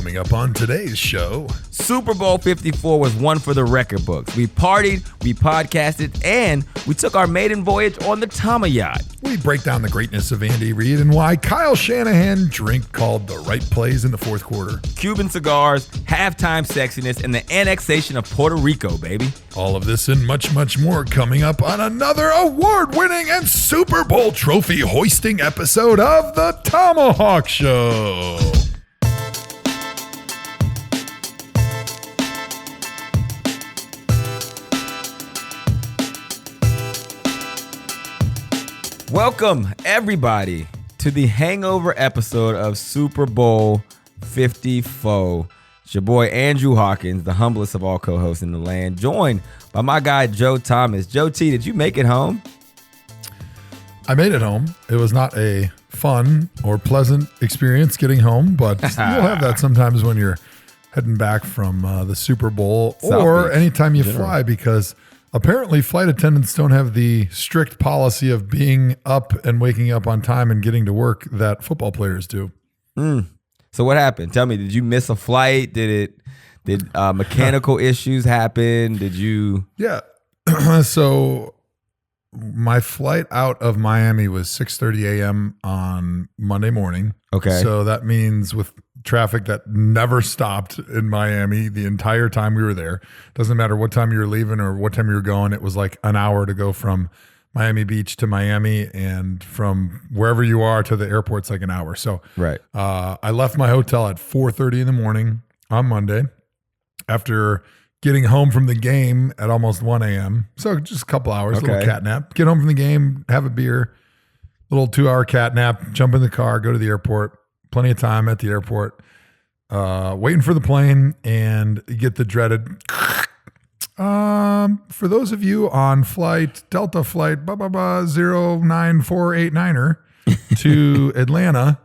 Coming up on today's show, Super Bowl 54 was one for the record books. We partied, we podcasted, and we took our maiden voyage on the ThomaHawk yacht. we break down the greatness of Andy Reid and why Kyle Shanahan called the right plays in the fourth quarter. Cuban cigars, halftime sexiness, and the annexation of Puerto Rico, baby. All of this and much, much more coming up on another award-winning and Super Bowl trophy hoisting episode of the ThomaHawk Show. Welcome, everybody, to the hangover episode of Super Bowl 54. It's your boy, Andrew Hawkins, the humblest of all co-hosts in the land, joined by my guy, Joe Thomas. Joe T, did you make it home? I made it home. It was not a fun or pleasant experience getting home, but you'll have that sometimes when you're heading back from the Super Bowl or anytime you fly, because apparently flight attendants don't have the strict policy of being up and waking up on time and getting to work that football players do. So what happened? Tell me, did you miss a flight? Did mechanical issues happen? Did you? Yeah. So my flight out of Miami was 6:30 a.m. on Monday morning. Okay. So that means with traffic that never stopped in Miami the entire time we were there. Doesn't matter what time you were leaving or what time you were going. It was like an hour to go from Miami Beach to Miami, and from wherever you are to the airport's like an hour. So Right. I left my hotel at 4:30 in the morning on Monday after getting home from the game at almost 1 a.m. So just a couple hours, Okay. little cat nap. Get home from the game, have a beer, little 2-hour cat nap, jump in the car, go to the airport. Plenty of time at the airport, waiting for the plane, and get the dreaded. For those of you on Delta flight 09489er to Atlanta,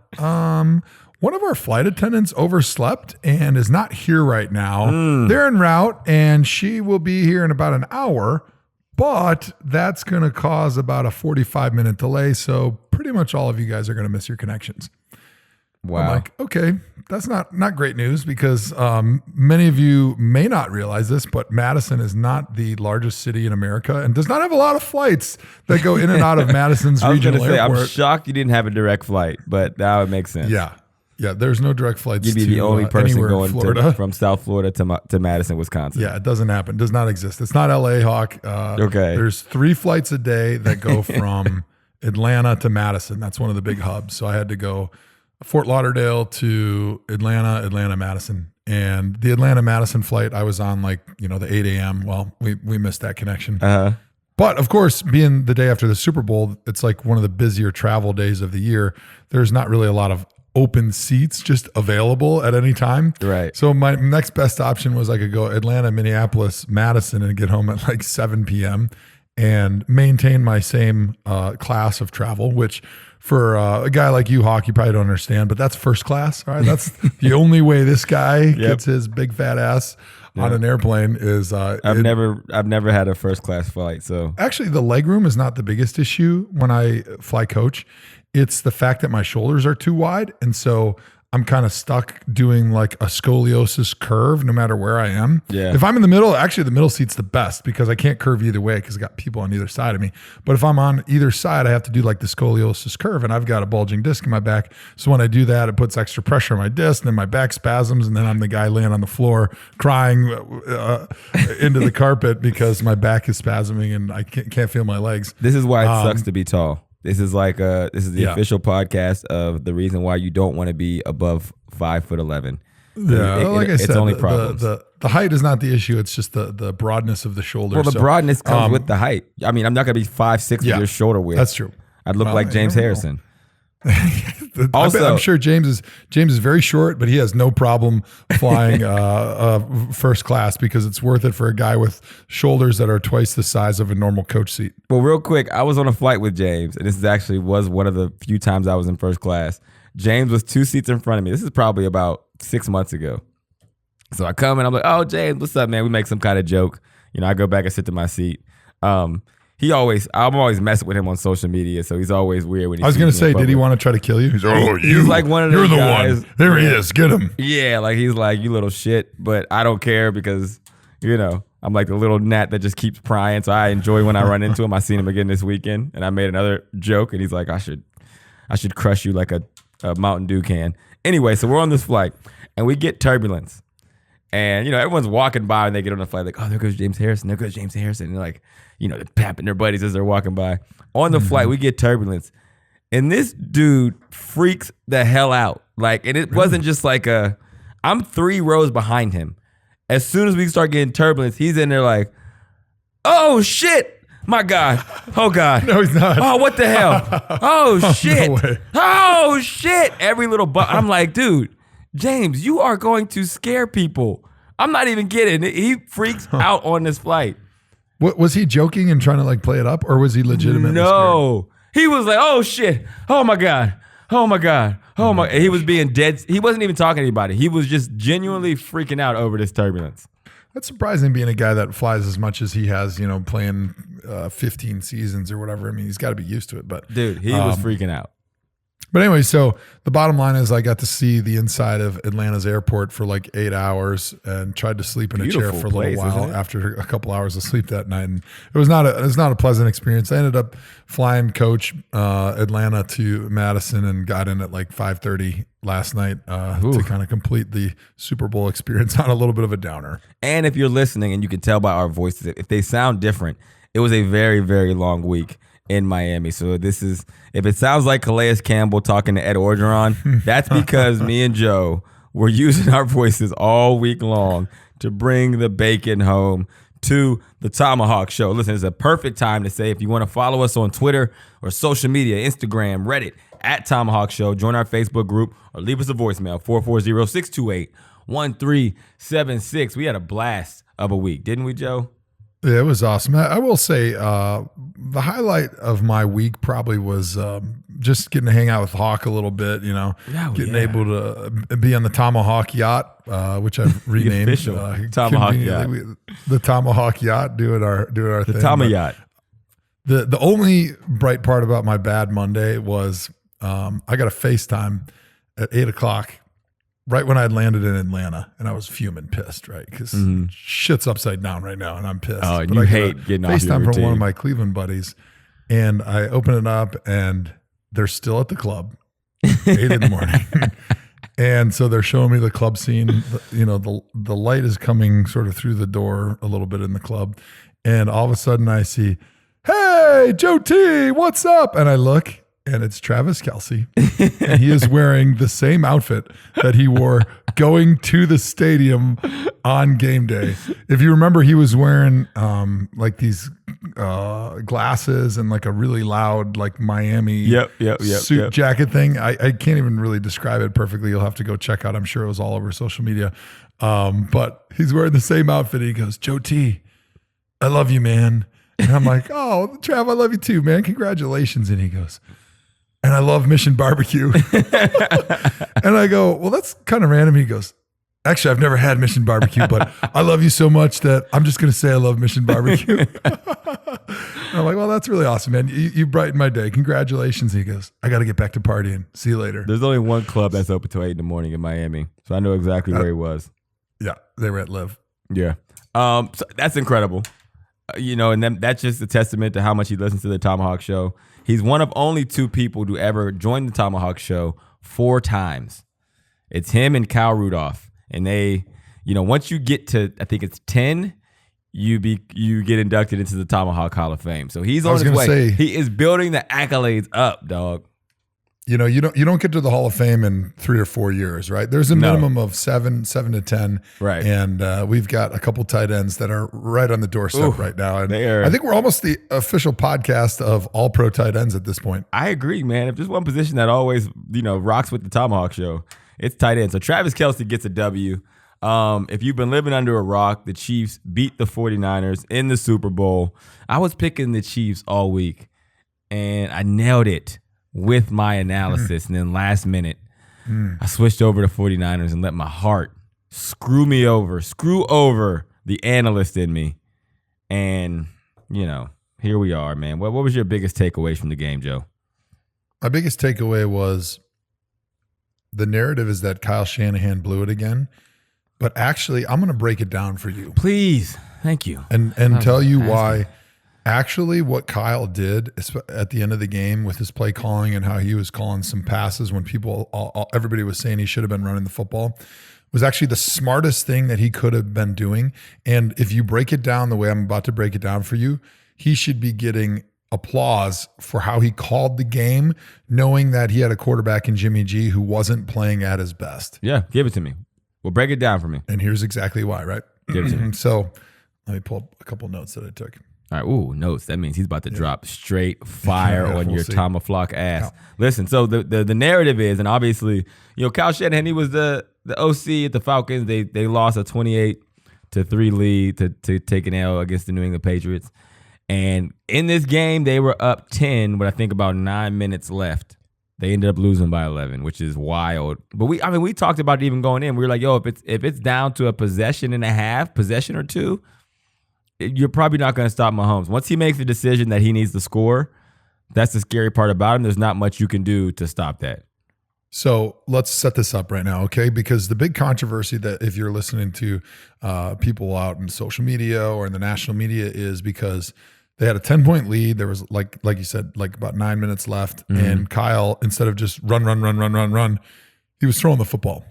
one of our flight attendants overslept and is not here right now. They're en route, and she will be here in about an hour, but that's going to cause about a 45-minute delay. So pretty much all of you guys are going to miss your connections. Wow. I'm like, okay, that's not great news, because many of you may not realize this, but Madison is not the largest city in America and does not have a lot of flights that go in and out of Madison's regional airport. I'm shocked you didn't have a direct flight, but now it makes sense. Yeah. There's no direct flights. You'd be the only person going from South Florida to Madison, Wisconsin. Yeah, it doesn't happen. It does not exist. It's not LA, Hawk. Okay. There's 3 flights a day that go from Atlanta to Madison. That's one of the big hubs. So I had to go Fort Lauderdale to Atlanta, Madison. And the Atlanta Madison flight, I was on the 8 a.m. Well, we missed that connection. But of course, being the day after the Super Bowl, it's like one of the busier travel days of the year. There's not really a lot of open seats just available at any time. Right. So my next best option was I could go Atlanta, Minneapolis, Madison, and get home at like 7 p.m. and maintain my same class of travel, which for a guy like you, Hawk, you probably don't understand, but that's first class. All right. That's the only way this guy gets his big fat ass on an airplane is I've never had a first class flight. So actually the legroom is not the biggest issue when I fly coach. It's the fact that my shoulders are too wide. And so I'm kind of stuck doing like a scoliosis curve no matter where I am. Yeah. If I'm in the middle, actually the middle seat's the best because I can't curve either way because I got people on either side of me. But if I'm on either side, I have to do like the scoliosis curve, and I've got a bulging disc in my back. So when I do that, it puts extra pressure on my disc, and then my back spasms, and then I'm the guy laying on the floor crying into the carpet because my back is spasming and I can't feel my legs. This is why it sucks to be tall. This is the official podcast of the reason why you don't want to be above 5'11". Yeah, like I said, it's only problems. The height is not the issue. It's just the broadness of the shoulders. Well, the broadness comes with the height. I mean, I'm not going to be 5'6" with your shoulder width. That's true. I'd look like James Harrison. Also, I'm sure James is very short, but he has no problem flying first class because it's worth it for a guy with shoulders that are twice the size of a normal coach seat. Well, real quick, I was on a flight with James, and this was one of the few times I was in first class. James was 2 seats in front of me. This is probably about 6 months ago. So I come and I'm like, "Oh, James, what's up, man?" We make some kind of joke. I go back and sit to my seat. I'm always messing with him on social media, so he's always weird when he I was going to say, did he want to try to kill you? He's like one of those guys. One. There he is. Get him. Yeah, like he's like, you little shit, but I don't care because, I'm like the little gnat that just keeps prying, so I enjoy when I run into him. I seen him again this weekend, and I made another joke, and he's like, I should crush you like a Mountain Dew can. Anyway, so we're on this flight, and we get turbulence. And, everyone's walking by and they get on the flight like, oh, there goes James Harrison. There goes James Harrison. And they're like, they're papping their buddies as they're walking by. On the flight, we get turbulence. And this dude freaks the hell out. Like, and it wasn't just like I'm 3 rows behind him. As soon as we start getting turbulence, he's in there like, oh, shit. My God. Oh, God. No, he's not. Oh, what the hell? Oh, shit. No way. Oh, shit. Every little I'm like, dude. James, you are going to scare people. I'm not even kidding. He freaks out on this flight. What was he joking and trying to like play it up, or was he legitimately No. Scared? He was like, oh shit. Oh my God. Oh my God. Oh my. He was being dead. He wasn't even talking to anybody. He was just genuinely freaking out over this turbulence. That's surprising, being a guy that flies as much as he has, playing 15 seasons or whatever. I mean, he's got to be used to it. But dude, he was freaking out. But anyway, so the bottom line is I got to see the inside of Atlanta's airport for like 8 hours and tried to sleep in a chair for a little while after a couple hours of sleep that night. And it was not a pleasant experience. I ended up flying coach Atlanta to Madison and got in at like 5:30 last night to kind of complete the Super Bowl experience on a little bit of a downer. And if you're listening and you can tell by our voices, if they sound different, it was a very, very long week in Miami. So if it sounds like Calais Campbell talking to Ed Orgeron, that's because me and Joe were using our voices all week long to bring the bacon home to the ThomaHawk Show. Listen, it's a perfect time to say, if you want to follow us on Twitter or social media, Instagram, Reddit, at ThomaHawk Show, join our Facebook group or leave us a voicemail, 440-628-1376. We had a blast of a week, didn't we, Joe? Yeah, it was awesome. I will say the highlight of my week probably was just getting to hang out with Hawk a little bit, getting able to be on the ThomaHawk yacht, which I've renamed. Official ThomaHawk yacht. The ThomaHawk yacht, doing our thing. The Tama yacht. The only bright part about my bad Monday was I got a FaceTime at 8:00 right when I had landed in Atlanta, and I was fuming, pissed, right? Because shit's upside down right now, and I'm pissed. Oh, and but you I hate getting off your FaceTime routine. from one of my Cleveland buddies, and I open it up, and they're still at the club, 8 in the morning. And so they're showing me the club scene. The light is coming sort of through the door a little bit in the club, and all of a sudden I see, hey, Joe T, what's up? And I look, and it's Travis Kelce. And he is wearing the same outfit that he wore going to the stadium on game day. If you remember, he was wearing like these glasses and like a really loud like Miami suit jacket thing. I can't even really describe it perfectly. You'll have to go check out. I'm sure it was all over social media. But he's wearing the same outfit. He goes, Joe T, I love you, man. And I'm like, oh, Trav, I love you too, man. Congratulations. And he goes, and I love Mission Barbecue. And I go, well, that's kind of random. He goes, actually, I've never had Mission Barbecue, but I love you so much that I'm just going to say I love Mission Barbecue. And I'm like, well, that's really awesome, man. You brightened my day. Congratulations. He goes, I got to get back to partying. See you later. There's only one club that's open till 8 in the morning in Miami. So I know exactly where he was. Yeah, they were at LIV. Yeah. So that's incredible. And then that's just a testament to how much he listens to the ThomaHawk Show. He's one of only 2 people to ever join the ThomaHawk Show 4 times. It's him and Kyle Rudolph. And they, once you get to, I think it's 10, you get inducted into the ThomaHawk Hall of Fame. So he's on his way. He is building the accolades up, dog. You don't get to the Hall of Fame in 3 or 4 years, right? There's a minimum of 7 to 10. Right. And we've got a couple tight ends that are right on the doorstep right now. And I think we're almost the official podcast of all pro tight ends at this point. I agree, man. If there's one position that always, rocks with the ThomaHawk Show, it's tight end. So Travis Kelce gets a W. If you've been living under a rock, the Chiefs beat the 49ers in the Super Bowl. I was picking the Chiefs all week, and I nailed it with my analysis. And then last minute, I switched over to 49ers and let my heart screw over the analyst in me. And, here we are, man. What was your biggest takeaway from the game, Joe? My biggest takeaway was the narrative is that Kyle Shanahan blew it again. But actually, I'm going to break it down for you. Please. Thank you. And tell you why. Actually, what Kyle did at the end of the game with his play calling and how he was calling some passes when everybody was saying he should have been running the football was actually the smartest thing that he could have been doing. And if you break it down the way I'm about to break it down for you, he should be getting applause for how he called the game, knowing that he had a quarterback in Jimmy G who wasn't playing at his best. Yeah, give it to me. Well, break it down for me. And here's exactly why, right? Give it to me. So let me pull up a couple notes that I took. All right. Ooh, notes. That means he's about to drop straight fire on your see. ThomaHawk ass. Yeah. Listen, so the narrative is, and obviously, Kyle Shanahan, he was the OC at the Falcons. They lost a 28-3 lead to take an L against the New England Patriots. And in this game, they were up 10 with I think about 9 minutes left. They ended up losing by 11, which is wild. But we talked about it even going in. We were like, yo, if it's down to a possession or two, you're probably not going to stop Mahomes. Once he makes the decision that he needs to score, that's the scary part about him. There's not much you can do to stop that. So let's set this up right now, okay? Because the big controversy that if you're listening to people out in social media or in the national media is because they had a 10-point lead. There was, like you said, like about 9 minutes left. Mm-hmm. And Kyle, instead of just run, he was throwing the football.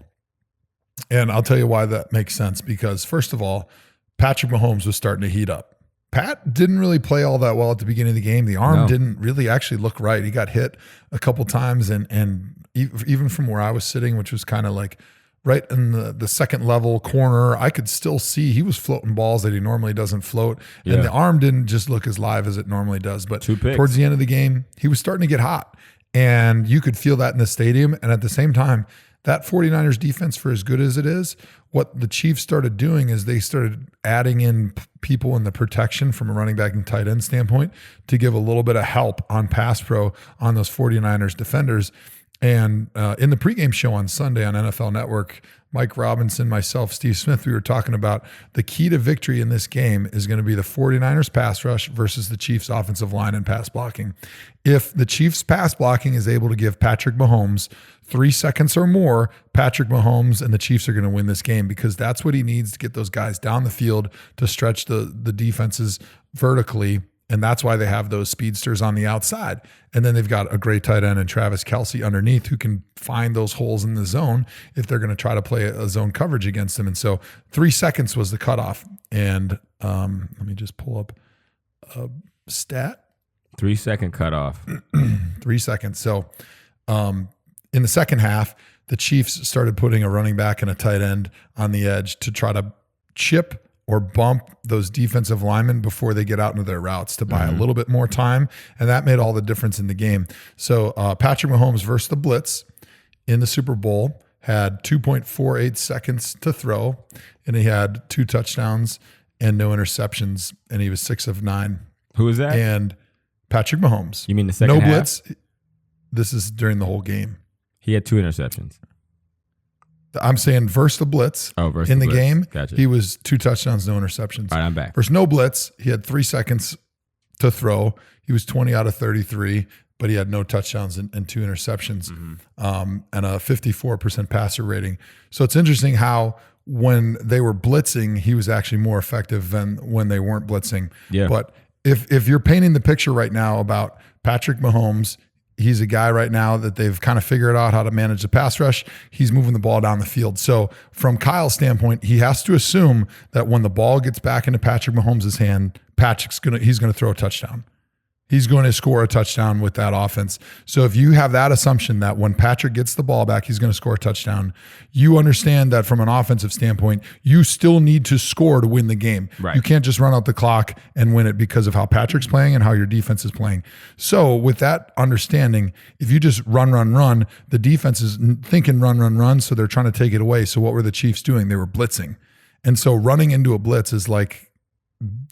And I'll tell you why that makes sense. Because first of all, Patrick Mahomes was starting to heat up. Pat didn't really play all that well at the beginning of the game. The arm didn't really actually look right. He got hit a couple times. And even from where I was sitting, which was kind of like right in the second level corner, I could still see he was floating balls that he normally doesn't float. Yeah. And the arm didn't just look as live as it normally does. But towards the end of the game, he was starting to get hot. And you could feel that in the stadium. And at the same time, that 49ers defense, for as good as it is, what the Chiefs started doing is they started adding in people in the protection from a running back and tight end standpoint to give a little bit of help on pass pro on those 49ers defenders. And in the pregame show on Sunday on NFL Network, Mike Robinson, myself, Steve Smith, we were talking about the key to victory in this game is going to be the 49ers pass rush versus the Chiefs offensive line and pass blocking. If the Chiefs pass blocking is able to give Patrick Mahomes 3 seconds or more, Patrick Mahomes and the Chiefs are going to win this game because that's what he needs to get those guys down the field to stretch the defenses vertically. And that's why they have those speedsters on the outside. And then they've got a great tight end and Travis Kelce underneath who can find those holes in the zone if they're going to try to play a zone coverage against them. And so 3 seconds was the cutoff. And let me just pull up a stat. 3 second cutoff. 3 seconds. So in the second half, the Chiefs started putting a running back and a tight end on the edge to try to chip or bump those defensive linemen before they get out into their routes to buy a little bit more time. And that made all the difference in the game. So Patrick Mahomes versus the blitz in the Super Bowl had 2.48 seconds to throw, and he had 2 touchdowns and no interceptions, and he was 6 of 9. Who is that? And Patrick Mahomes. You mean the second half? No blitz. This is during the whole game. He had 2 interceptions. I'm saying versus the blitz in the game, gotcha. He was 2 touchdowns, no interceptions. All right, I'm back. Versus no blitz, he had 3 seconds to throw. He was 20 out of 33, but he had no touchdowns and 2 interceptions, and a 54% passer rating. So it's interesting how when they were blitzing, he was actually more effective than when they weren't blitzing. Yeah. But if you're painting the picture right now about Patrick Mahomes, he's a guy right now that they've kind of figured out how to manage the pass rush. He's moving the ball down the field. So from Kyle's standpoint, he has to assume that when the ball gets back into Patrick Mahomes' hand, he's going to throw a touchdown. He's going to score a touchdown with that offense. So if you have that assumption that when Patrick gets the ball back, he's going to score a touchdown, you understand that from an offensive standpoint, you still need to score to win the game. Right. You can't just run out the clock and win it because of how Patrick's playing and how your defense is playing. So with that understanding, if you just run, the defense is thinking run, so they're trying to take it away. So what were the Chiefs doing? They were blitzing. And so running into a blitz is like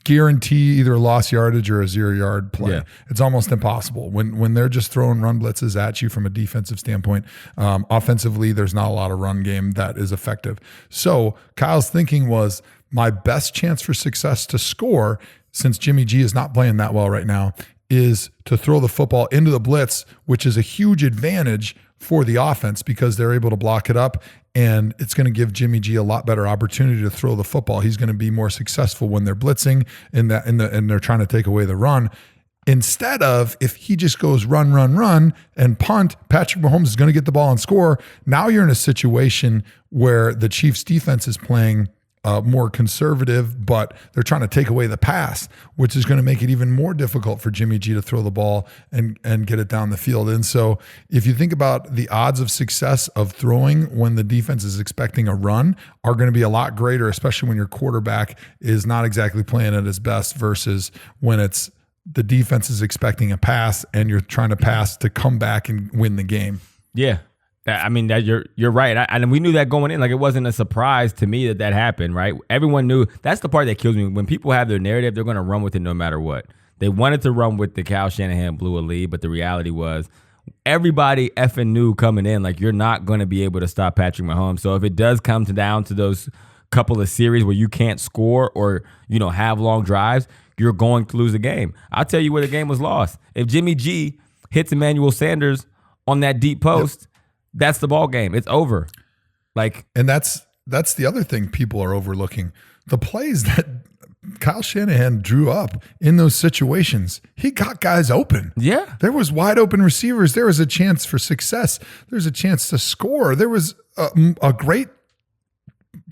guarantee either lost yardage or a 0-yard play. Yeah. It's almost impossible when they're just throwing run blitzes at you from a defensive standpoint. Offensively, there's not a lot of run game that is effective. So Kyle's thinking was, my best chance for success to score, since Jimmy G is not playing that well right now, is to throw the football into the blitz, which is a huge advantage for the offense because they're able to block it up, and it's going to give Jimmy G a lot better opportunity to throw the football. He's going to be more successful when they're blitzing and they're trying to take away the run. Instead of, if he just goes run and punt, Patrick Mahomes is going to get the ball and score. Now you're in a situation where the Chiefs defense is playing more conservative, but they're trying to take away the pass, which is going to make it even more difficult for Jimmy G to throw the ball and get it down the field. And so if you think about the odds of success of throwing when the defense is expecting a run are going to be a lot greater, especially when your quarterback is not exactly playing at his best versus when it's the defense is expecting a pass and you're trying to pass to come back and win the game. Yeah. I mean, that you're right. And we knew that going in. Like, it wasn't a surprise to me that happened, right? Everyone knew. That's the part that kills me. When people have their narrative, they're going to run with it no matter what. They wanted to run with the Kyle Shanahan blew a lead, but the reality was everybody effing knew coming in, like, you're not going to be able to stop Patrick Mahomes. So if it does come down to those couple of series where you can't score or, have long drives, you're going to lose the game. I'll tell you where the game was lost. If Jimmy G hits Emmanuel Sanders on that deep post, that's the ball game. It's over. And that's the other thing people are overlooking. The plays that Kyle Shanahan drew up in those situations, he got guys open. Yeah. There was wide open receivers. There was a chance for success. There's a chance to score. There was a great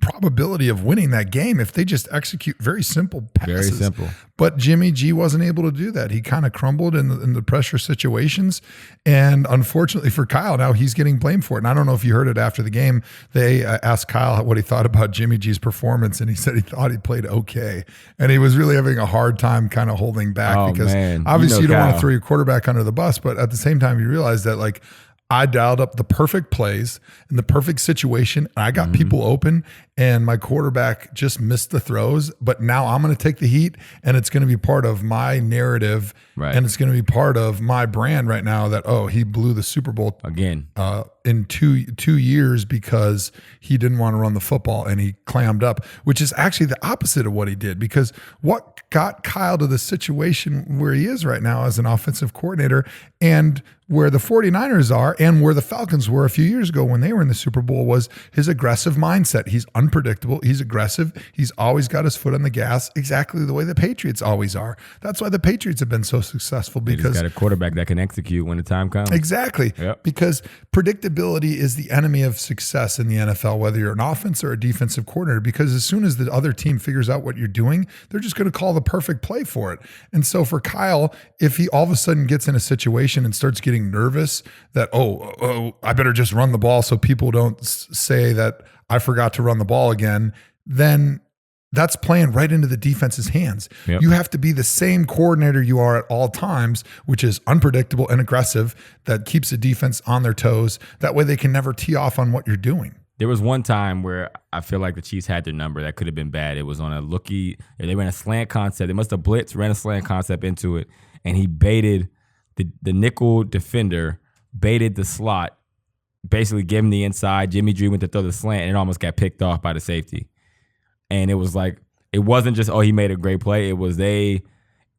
probability of winning that game if they just execute very simple passes. Very simple. But Jimmy G wasn't able to do that. He kind of crumbled in the pressure situations. And unfortunately for Kyle, now he's getting blamed for it. And I don't know if you heard it after the game. They asked Kyle what he thought about Jimmy G's performance, and he said he thought he played okay. And he was really having a hard time kind of holding back because obviously you don't want to throw your quarterback under the bus, but at the same time you realize that, like, I dialed up the perfect plays in the perfect situation. I got people open, and my quarterback just missed the throws. But now I'm going to take the heat, and it's going to be part of my narrative, and it's going to be part of my brand right now that, he blew the Super Bowl again in two years because he didn't want to run the football and he clammed up, which is actually the opposite of what he did. Because what got Kyle to the situation where he is right now as an offensive coordinator, and where the 49ers are and where the Falcons were a few years ago when they were in the Super Bowl, was his aggressive mindset. He's unpredictable. He's aggressive. He's always got his foot on the gas, exactly the way the Patriots always are. That's why the Patriots have been so successful, because he's got a quarterback that can execute when the time comes. Exactly. Yep. Because predictability is the enemy of success in the NFL, whether you're an offense or a defensive coordinator, because as soon as the other team figures out what you're doing, they're just going to call the perfect play for it. And so for Kyle, if he all of a sudden gets in a situation and starts getting nervous that, I better just run the ball so people don't say that I forgot to run the ball again, then that's playing right into the defense's hands. Yep. You have to be the same coordinator you are at all times, which is unpredictable and aggressive, that keeps the defense on their toes. That way they can never tee off on what you're doing. There was one time where I feel like the Chiefs had their number. That could have been bad. It was on a lookie. They ran a slant concept. They must have blitzed, ran a slant concept into it, and he baited the nickel defender, baited the slot, basically gave him the inside. Jimmy G went to throw the slant, and it almost got picked off by the safety. And it was like, it wasn't just, he made a great play. It was I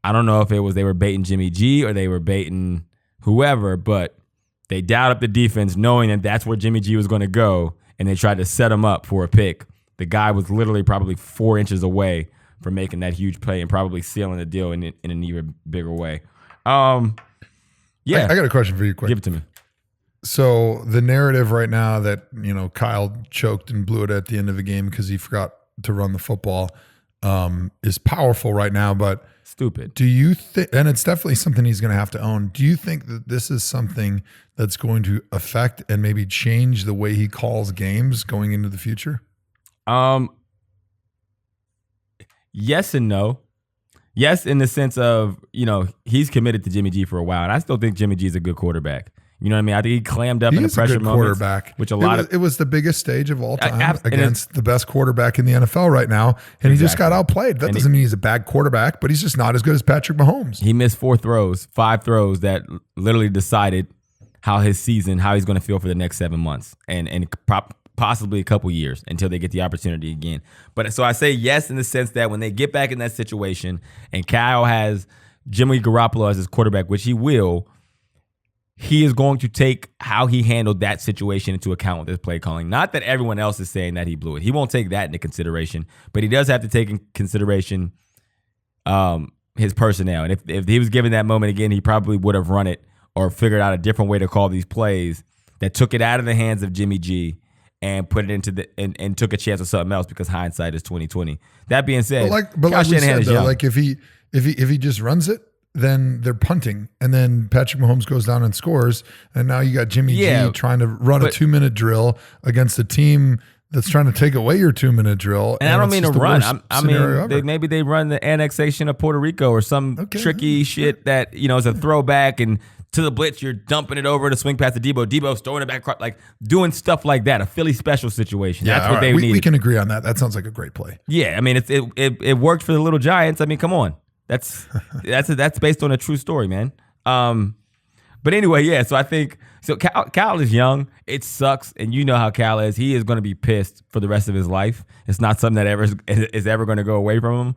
don't know if it was they were baiting Jimmy G or they were baiting whoever, but they dialed up the defense knowing that that's where Jimmy G was going to go, and they tried to set him up for a pick. The guy was literally probably 4 inches away from making that huge play and probably sealing the deal in an even bigger way. Yeah. I got a question for you quick. Give it to me. So the narrative right now that, Kyle choked and blew it at the end of the game because he forgot to run the football is powerful right now, but stupid. Do you think, and it's definitely something he's going to have to own, do you think that this is something that's going to affect and maybe change the way he calls games going into the future? Yes and no. Yes, in the sense of, he's committed to Jimmy G for a while, and I still think Jimmy G is a good quarterback. You know what I mean? I think he clammed up in the pressure moments. Quarterback. Which it was the biggest stage of all time against the best quarterback in the NFL right now, and he just got outplayed. That doesn't mean he's a bad quarterback, but he's just not as good as Patrick Mahomes. He missed 5 throws that literally decided how he's going to feel for the next 7 months and possibly a couple years until they get the opportunity again. But so I say yes in the sense that when they get back in that situation and Kyle has Jimmy Garoppolo as his quarterback, which he will, he is going to take how he handled that situation into account with his play calling. Not that everyone else is saying that he blew it. He won't take that into consideration, but he does have to take in consideration his personnel. And if he was given that moment again, he probably would have run it or figured out a different way to call these plays that took it out of the hands of Jimmy G and put it into and took a chance with something else because hindsight is 20/20. That being said, Kyle Shanahan is young. Like if he just runs it, then they're punting, and then Patrick Mahomes goes down and scores, and now you got Jimmy G trying to run a 2-minute drill against a team that's trying to take away your 2-minute drill. And I don't mean to run. Maybe they run the annexation of Puerto Rico or some tricky shit that is a throwback, and to the blitz you're dumping it over to swing past to Debo. Debo's throwing it back, like doing stuff like that. A Philly special situation. Yeah, that's what they need. We can agree on that. That sounds like a great play. Yeah, I mean it worked for the Little Giants. I mean, come on. That's based on a true story, man. But anyway, yeah. So I think Kyle is young. It sucks, and you know how Kyle is. He is going to be pissed for the rest of his life. It's not something that is ever going to go away from him.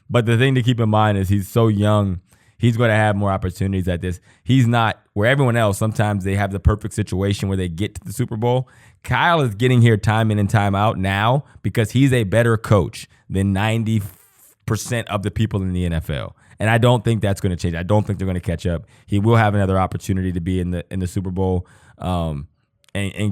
But the thing to keep in mind is he's so young. He's going to have more opportunities at this. He's not where everyone else. Sometimes they have the perfect situation where they get to the Super Bowl. Kyle is getting here time in and time out now because he's a better coach than 90% of the people in the NFL. And I don't think that's going to change. I don't think they're going to catch up. He will have another opportunity to be in the Super Bowl and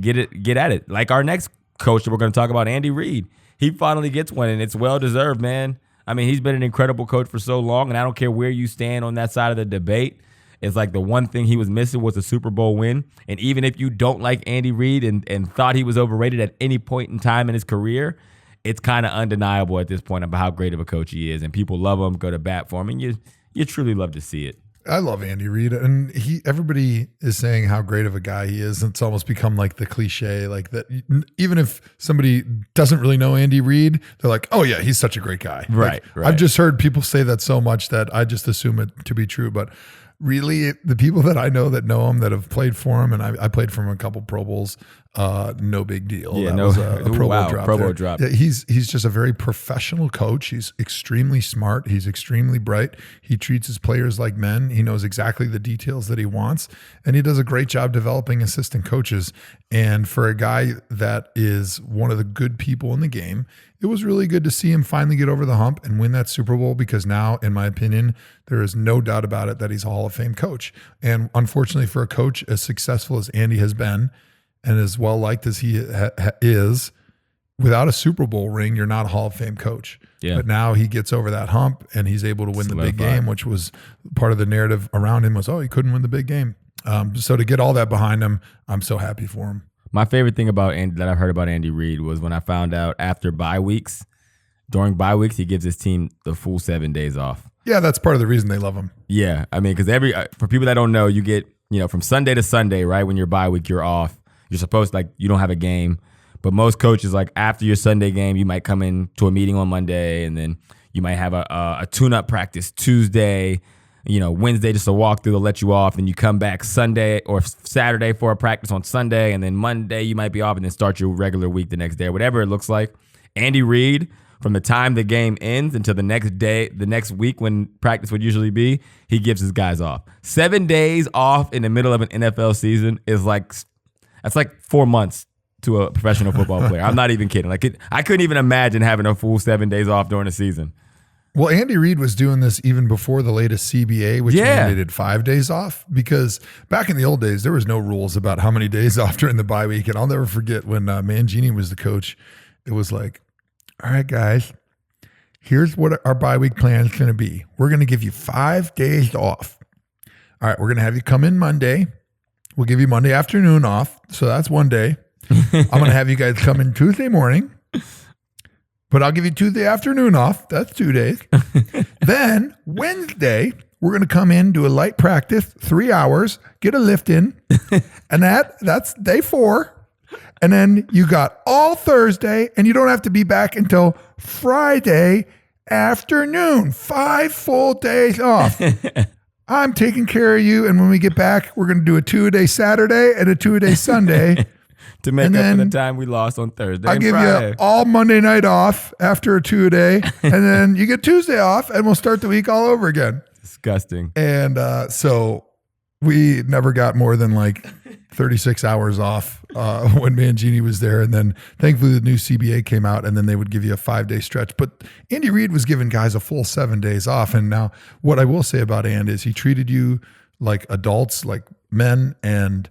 get at it. Like our next coach that we're going to talk about, Andy Reid. He finally gets one, and it's well-deserved, man. I mean, he's been an incredible coach for so long, and I don't care where you stand on that side of the debate. It's like the one thing he was missing was a Super Bowl win. And even if you don't like Andy Reid and thought he was overrated at any point in time in his career, it's kind of undeniable at this point about how great of a coach he is. And people love him, go to bat for him, and you truly love to see it. I love Andy Reid, and everybody is saying how great of a guy he is. It's almost become like the cliche, like that. Even if somebody doesn't really know Andy Reid, they're like, "Oh yeah, he's such a great guy." Right. I've just heard people say that so much that I just assume it to be true. But really, the people that I know him, that have played for him, and I played for him a couple Pro Bowls. No big deal. Yeah, was a Pro Bowl drop. Yeah, he's just a very professional coach. He's extremely smart. He's extremely bright. He treats his players like men. He knows exactly the details that he wants, and he does a great job developing assistant coaches. And for a guy that is one of the good people in the game, it was really good to see him finally get over the hump and win that Super Bowl, because now, in my opinion, there is no doubt about it that he's a Hall of Fame coach. And unfortunately for a coach as successful as Andy has been, and as well-liked as he is, without a Super Bowl ring, you're not a Hall of Fame coach. Yeah. But now he gets over that hump, and he's able to win the big game, which was part of the narrative around him was, he couldn't win the big game. So to get all that behind him, I'm so happy for him. My favorite thing about that I've heard about Andy Reid was when I found out after bye weeks, during bye weeks, he gives his team the full 7 days off. Yeah, that's part of the reason they love him. Yeah, I mean, because for people that don't know, you get, from Sunday to Sunday, right? When you're bye week, you're off. You're supposed to, you don't have a game. But most coaches, after your Sunday game, you might come in to a meeting on Monday, and then you might have a tune-up practice Tuesday, Wednesday just a walkthrough to let you off. Then you come back Sunday or Saturday for a practice on Sunday, and then Monday you might be off, and then start your regular week the next day, whatever it looks like. Andy Reid, from the time the game ends until the next day, the next week when practice would usually be, he gives his guys off. 7 days off in the middle of an NFL season is that's like 4 months to a professional football player. I'm not even kidding. I couldn't even imagine having a full 7 days off during the season. Well, Andy Reid was doing this even before the latest CBA, which mandated 5 days off, because back in the old days, there was no rules about how many days off during the bye week. And I'll never forget when Mangini was the coach, it was like, all right, guys, here's what our bye week plan is going to be. We're going to give you 5 days off. All right, we're going to have you come in Monday. We'll give you Monday afternoon off. So that's 1 day. I'm going to have you guys come in Tuesday morning, but I'll give you Tuesday afternoon off. That's 2 days. Then Wednesday, we're going to come in, do a light practice, 3 hours, get a lift in. And that's day 4. And then you got all Thursday, and you don't have to be back until Friday afternoon. 5 full days off. I'm taking care of you. And when we get back, we're going to do a 2-a-day Saturday and a 2-a-day Sunday. To make up for the time we lost on Thursday. I'll give Friday. you all Monday night off after a 2-a-day. And then you get Tuesday off, and we'll start the week all over again. Disgusting. And so we never got more than like 36 hours off when Mangini was there. And then thankfully the new CBA came out, and then they would give you a 5-day stretch. But Andy Reid was giving guys a full 7 days off. And now what I will say about Andy is he treated you like adults, like men. And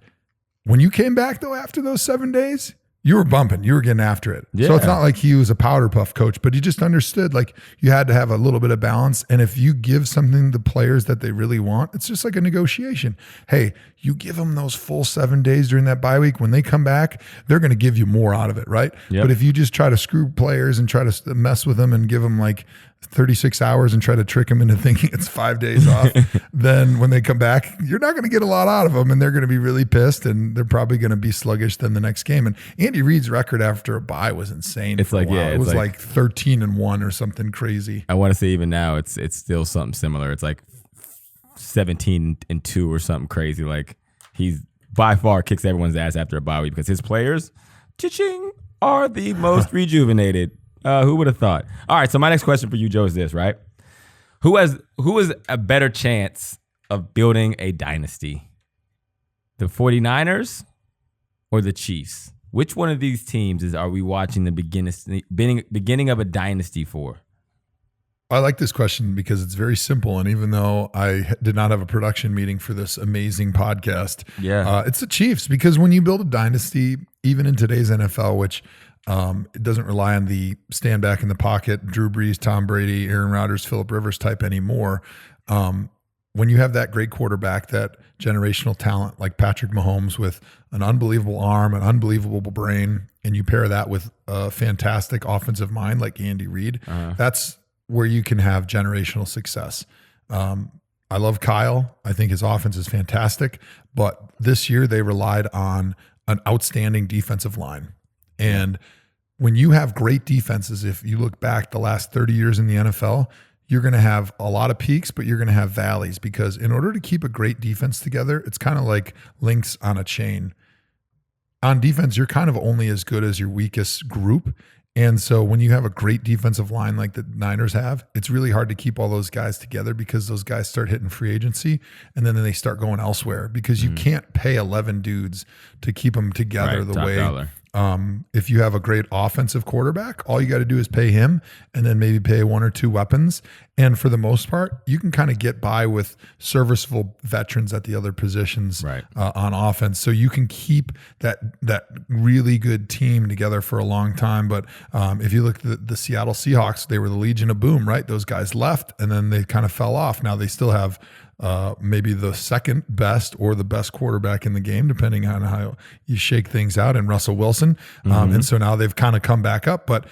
when you came back though, after those 7 days, you were bumping, you were getting after it. Yeah. So it's not like he was a powder puff coach, but he just understood like you had to have a little bit of balance. And if you give something to players that they really want, it's just like a negotiation. Hey, you give them those full 7 days during that bye week. When they come back, they're going to give you more out of it, right? Yep. But if you just try to screw players and try to mess with them and give them like 36 hours and try to trick them into thinking it's 5 days off, then when they come back, you're not going to get a lot out of them, and they're going to be really pissed, and they're probably going to be sluggish then the next game. And Andy Reid's record after a bye was insane. It's like, it was like 13-1 or something crazy. I want to say even now it's still something similar. It's like 17-2 or something crazy. Like he's by far kicks everyone's ass after a bye week because his players, cha-ching, are the most rejuvenated. Who would have thought? All right, so my next question for you, Joe, is this, right? Who has a better chance of building a dynasty? The 49ers or the Chiefs? Which one of these teams are we watching the beginning of a dynasty for? I like this question because it's very simple. And even though I did not have a production meeting for this amazing podcast, it's the Chiefs. Because when you build a dynasty, even in today's NFL, which it doesn't rely on the stand back in the pocket, Drew Brees, Tom Brady, Aaron Rodgers, Phillip Rivers type anymore. When you have that great quarterback, that generational talent like Patrick Mahomes with an unbelievable arm, an unbelievable brain, and you pair that with a fantastic offensive mind like Andy Reid, that's where you can have generational success. I love Kyle. I think his offense is fantastic, but this year they relied on an outstanding defensive line. And when you have great defenses, if you look back the last 30 years in the NFL, you're going to have a lot of peaks, but you're going to have valleys, because in order to keep a great defense together, it's kind of like links on a chain. On defense, you're kind of only as good as your weakest group. And so when you have a great defensive line like the Niners have, it's really hard to keep all those guys together, because those guys start hitting free agency and then they start going elsewhere, because you can't pay 11 dudes to keep them together the way. Dollar. If you have a great offensive quarterback, all you got to do is pay him and then maybe pay 1 or 2 weapons. And for the most part, you can kind of get by with serviceable veterans at the other positions on offense. So you can keep that really good team together for a long time. But if you look at the Seattle Seahawks, they were the Legion of Boom, right? Those guys left and then they kind of fell off. Now they still have maybe the second best or the best quarterback in the game, depending on how you shake things out, and Russell Wilson. And so now they've kind of come back up. But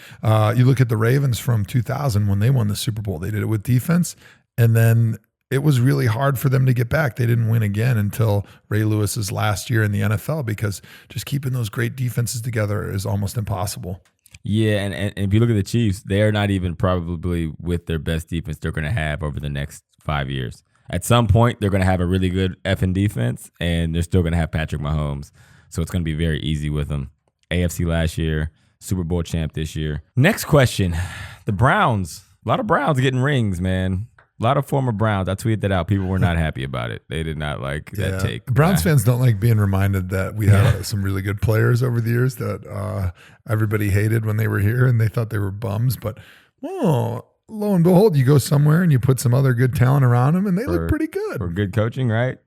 you look at the Ravens from 2000 when they won the Super Bowl, they did it with defense. And then it was really hard for them to get back. They didn't win again until Ray Lewis's last year in the NFL, because just keeping those great defenses together is almost impossible. Yeah, and if you look at the Chiefs, they're not even probably with their best defense they're going to have over the next 5 years. At some point, they're going to have a really good effing defense, and they're still going to have Patrick Mahomes. So it's going to be very easy with them. AFC last year, Super Bowl champ this year. Next question. The Browns. A lot of Browns getting rings, man. A lot of former Browns. I tweeted that out. People were not happy about it. They did not like that take. Browns fans don't like being reminded that we had some really good players over the years that everybody hated when they were here, and they thought they were bums. But, lo and behold, you go somewhere and you put some other good talent around them, and they look pretty good. For good coaching, right?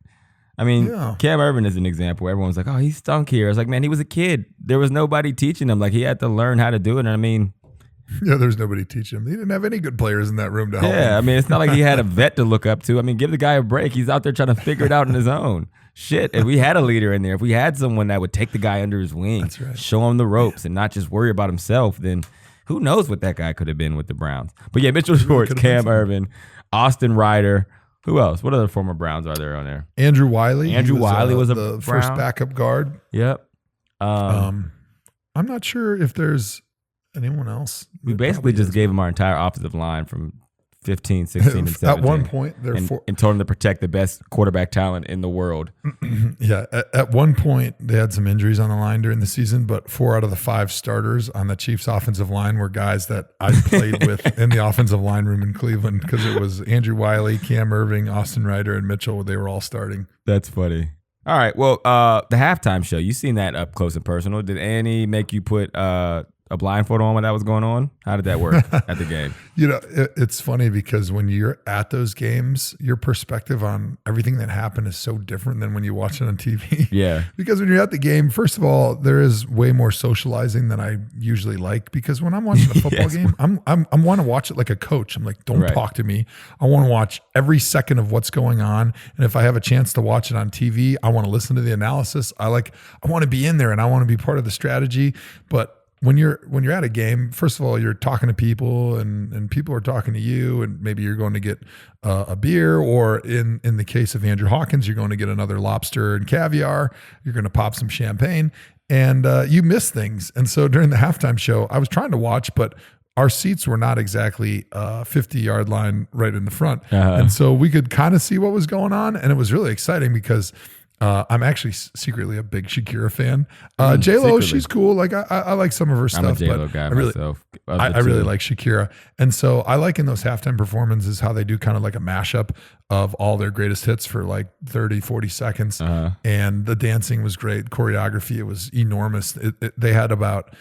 I mean, Cam Irvin is an example. Everyone's like, oh, he stunk here. It's like, man, he was a kid. There was nobody teaching him. Like, he had to learn how to do it. And I mean, there's nobody teaching him. He didn't have any good players in that room to help him. I mean, it's not like he had a vet to look up to. I mean, give the guy a break. He's out there trying to figure it out on his own. Shit, if we had a leader in there, if we had someone that would take the guy under his wing, show him the ropes and not just worry about himself, then who knows what that guy could have been with the Browns. But yeah, Mitchell Schwartz, Cam Irvin, Austin Ryder, Who else? What other former Browns are there on there? Andrew Wiley. Andrew Wiley was a the Brown. first backup guard. Yep. I'm not sure if there's anyone else. We basically just gave him our entire offensive line from 15, 16, and 17. At one point, and told him to protect the best quarterback talent in the world. Yeah. At one point, they had some injuries on the line during the season, but 4 out of the 5 starters on the Chiefs offensive line were guys that I played with in the offensive line room in Cleveland, because it was Andrew Wiley, Cam Irving, Austin Ryder, and Mitchell. They were all starting. That's funny. All right. Well, the halftime show, you seen that up close and personal. Did Annie make you put a blindfold on when that was going on? How did that work at the game? It's funny because when you're at those games, your perspective on everything that happened is so different than when you watch it on TV. Yeah. Because when you're at the game, first of all, there is way more socializing than I usually like, because when I'm watching a football game, I want to watch it like a coach. I'm like, don't talk to me. I want to watch every second of what's going on. And if I have a chance to watch it on TV, I want to listen to the analysis. I want to be in there and I want to be part of the strategy. But when you're at a game, first of all, you're talking to people and people are talking to you, and maybe you're going to get a beer, or in the case of Andrew Hawkins, you're going to get another lobster and caviar. You're going to pop some champagne, and you miss things. And so during the halftime show, I was trying to watch, but our seats were not exactly 50-yard line right in the front. And so we could kind of see what was going on, and it was really exciting because I'm actually secretly a big Shakira fan. J-Lo, she's cool. Like I like some of her stuff. I'm a J-Lo but guy myself. I really like Shakira. And so I like in those halftime performances how they do kind of like a mashup of all their greatest hits for like 30, 40 seconds. And the dancing was great. Choreography, it was enormous. They had about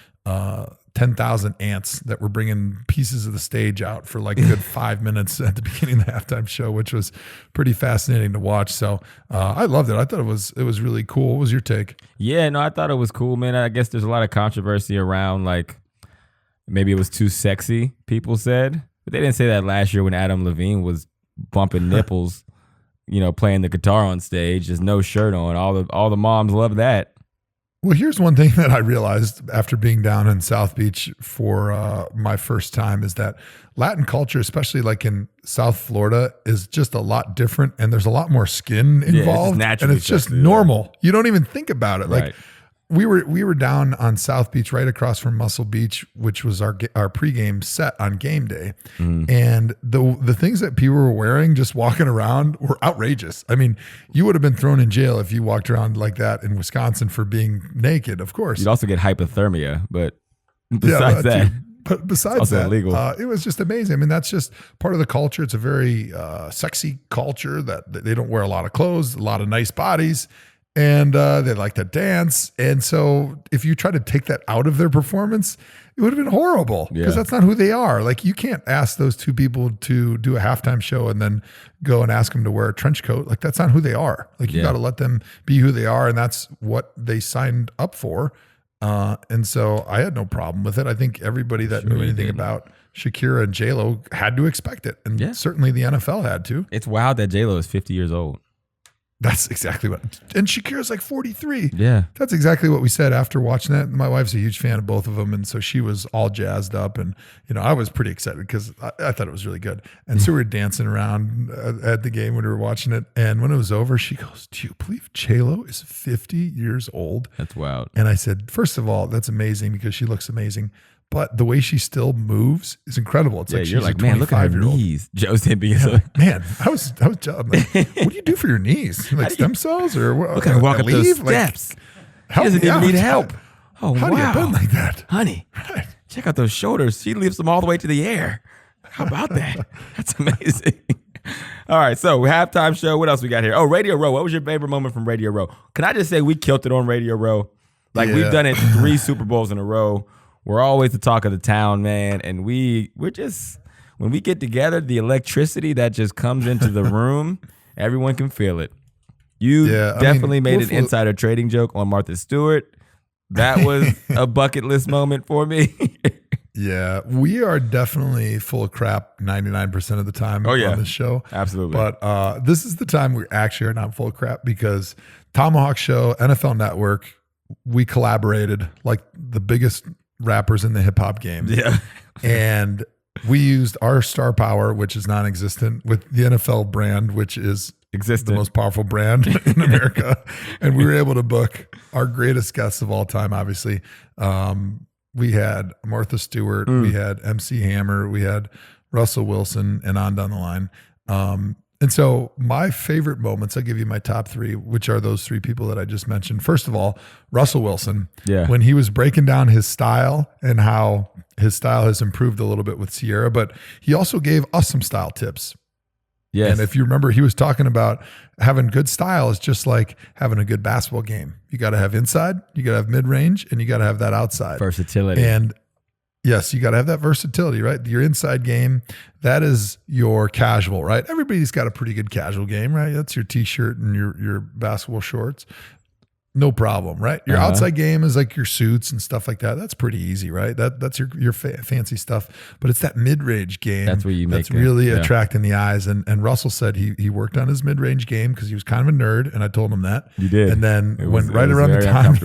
10,000 ants that were bringing pieces of the stage out for like a good 5 minutes at the beginning of the halftime show, which was pretty fascinating to watch. So I loved it. I thought it was really cool. What was your take? Yeah, no, I thought it was cool, man. I guess there's a lot of controversy around, like, maybe it was too sexy, people said. But they didn't say that last year when Adam Levine was bumping nipples, playing the guitar on stage, just no shirt on. All the moms love that. Well, here's one thing that I realized after being down in South Beach for my first time is that Latin culture, especially like in South Florida, is just a lot different, and there's a lot more skin involved, and it's just normal. You don't even think about it. Like we were down on South Beach, right across from Muscle Beach, which was our pregame set on game day, and the things that people were wearing just walking around were outrageous. I mean, you would have been thrown in jail if you walked around like that in Wisconsin for being naked. Of course, you'd also get hypothermia, but besides that. But besides that, illegal. It was just amazing. I mean, that's just part of the culture. It's a very sexy culture that they don't wear a lot of clothes, a lot of nice bodies, and they like to dance. And so if you try to take that out of their performance, it would have been horrible, because that's not who they are. Like, you can't ask those two people to do a halftime show and then go and ask them to wear a trench coat. Like, that's not who they are. Like, you got to let them be who they are, and that's what they signed up for. And so I had no problem with it. I think everybody that knew anything about Shakira and J-Lo had to expect it. And certainly the NFL had to. It's wild that J-Lo is 50 years old. That's exactly what. And Shakira's like 43. Yeah. That's exactly what we said after watching that. My wife's a huge fan of both of them. And so she was all jazzed up. And, I was pretty excited because I thought it was really good. And so we were dancing around at the game when we were watching it. And when it was over, she goes, "Do you believe J-Lo is 50 years old?" That's wild. And I said, first of all, that's amazing because she looks amazing. But the way she still moves is incredible. It's like, you're she's like, a man, look at her 25-year-old. knees. Joe's him being Man, I was jealous. Like, what do you do for your knees? Like stem cells or what? Look at her walk up those steps. She doesn't even need help. Oh, how wow. do you bend like that? Honey, check out those shoulders. She lifts them all the way to the air. How about that? That's amazing. All right, so halftime show. What else we got here? Oh, Radio Row. What was your favorite moment from Radio Row? Can I just say we killed it on Radio Row? Like, we've done it 3 Super Bowls in a row. We're always the talk of the town, man. And we're just, when we get together, the electricity that just comes into the room, everyone can feel it. You definitely made an insider trading joke on Martha Stewart. That was a bucket list moment for me. Yeah, we are definitely full of crap 99% of the time on this show. Absolutely. But this is the time we actually are not full of crap, because ThomaHawk Show, NFL Network, we collaborated like the biggest rappers in the hip hop game. Yeah. And We used our star power, which is non-existent, with the NFL brand, which is Existent. the most powerful brand in America. And we were able to book our greatest guests of all time, obviously. We had Martha Stewart, we had MC Hammer, we had Russell Wilson, and on down the line. And so my favorite moments, I'll give you my top three, which are those three people that I just mentioned. First of all, Russell Wilson, when he was breaking down his style and how his style has improved a little bit with Sierra, but he also gave us some style tips. Yes. And if you remember, he was talking about having good style is just like having a good basketball game. You got to have inside, you got to have mid-range, and you got to have that outside. Versatility. And yes, you got to have that versatility, right? Your inside game, that is your casual, right? Everybody's got a pretty good casual game, right? That's your t-shirt and your basketball shorts. No problem, right? Your outside game is like your suits and stuff like that. That's pretty easy, right? That's your fancy stuff. But it's that mid-range game that's where you make really attracting the eyes. And Russell said he worked on his mid-range game because he was kind of a nerd, and I told him that. You did. And then right around the time,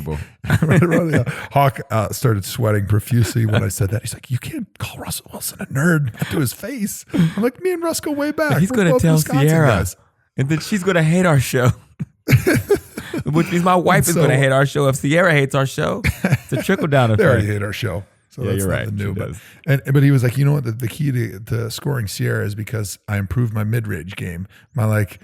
right around Hawk started sweating profusely when I said that. He's like, "You can't call Russell Wilson a nerd to his face." I'm like, "Me and Russ go way back. He's going to tell Sierra, and then she's going to hate our show." Which means my wife is going to hate our show. If Sierra hates our show, it's a trickle down effect. They already hate our show. So that's you're nothing right. new. But he was like, you know what? The key to scoring Sierra is because I improved my mid-range game. My like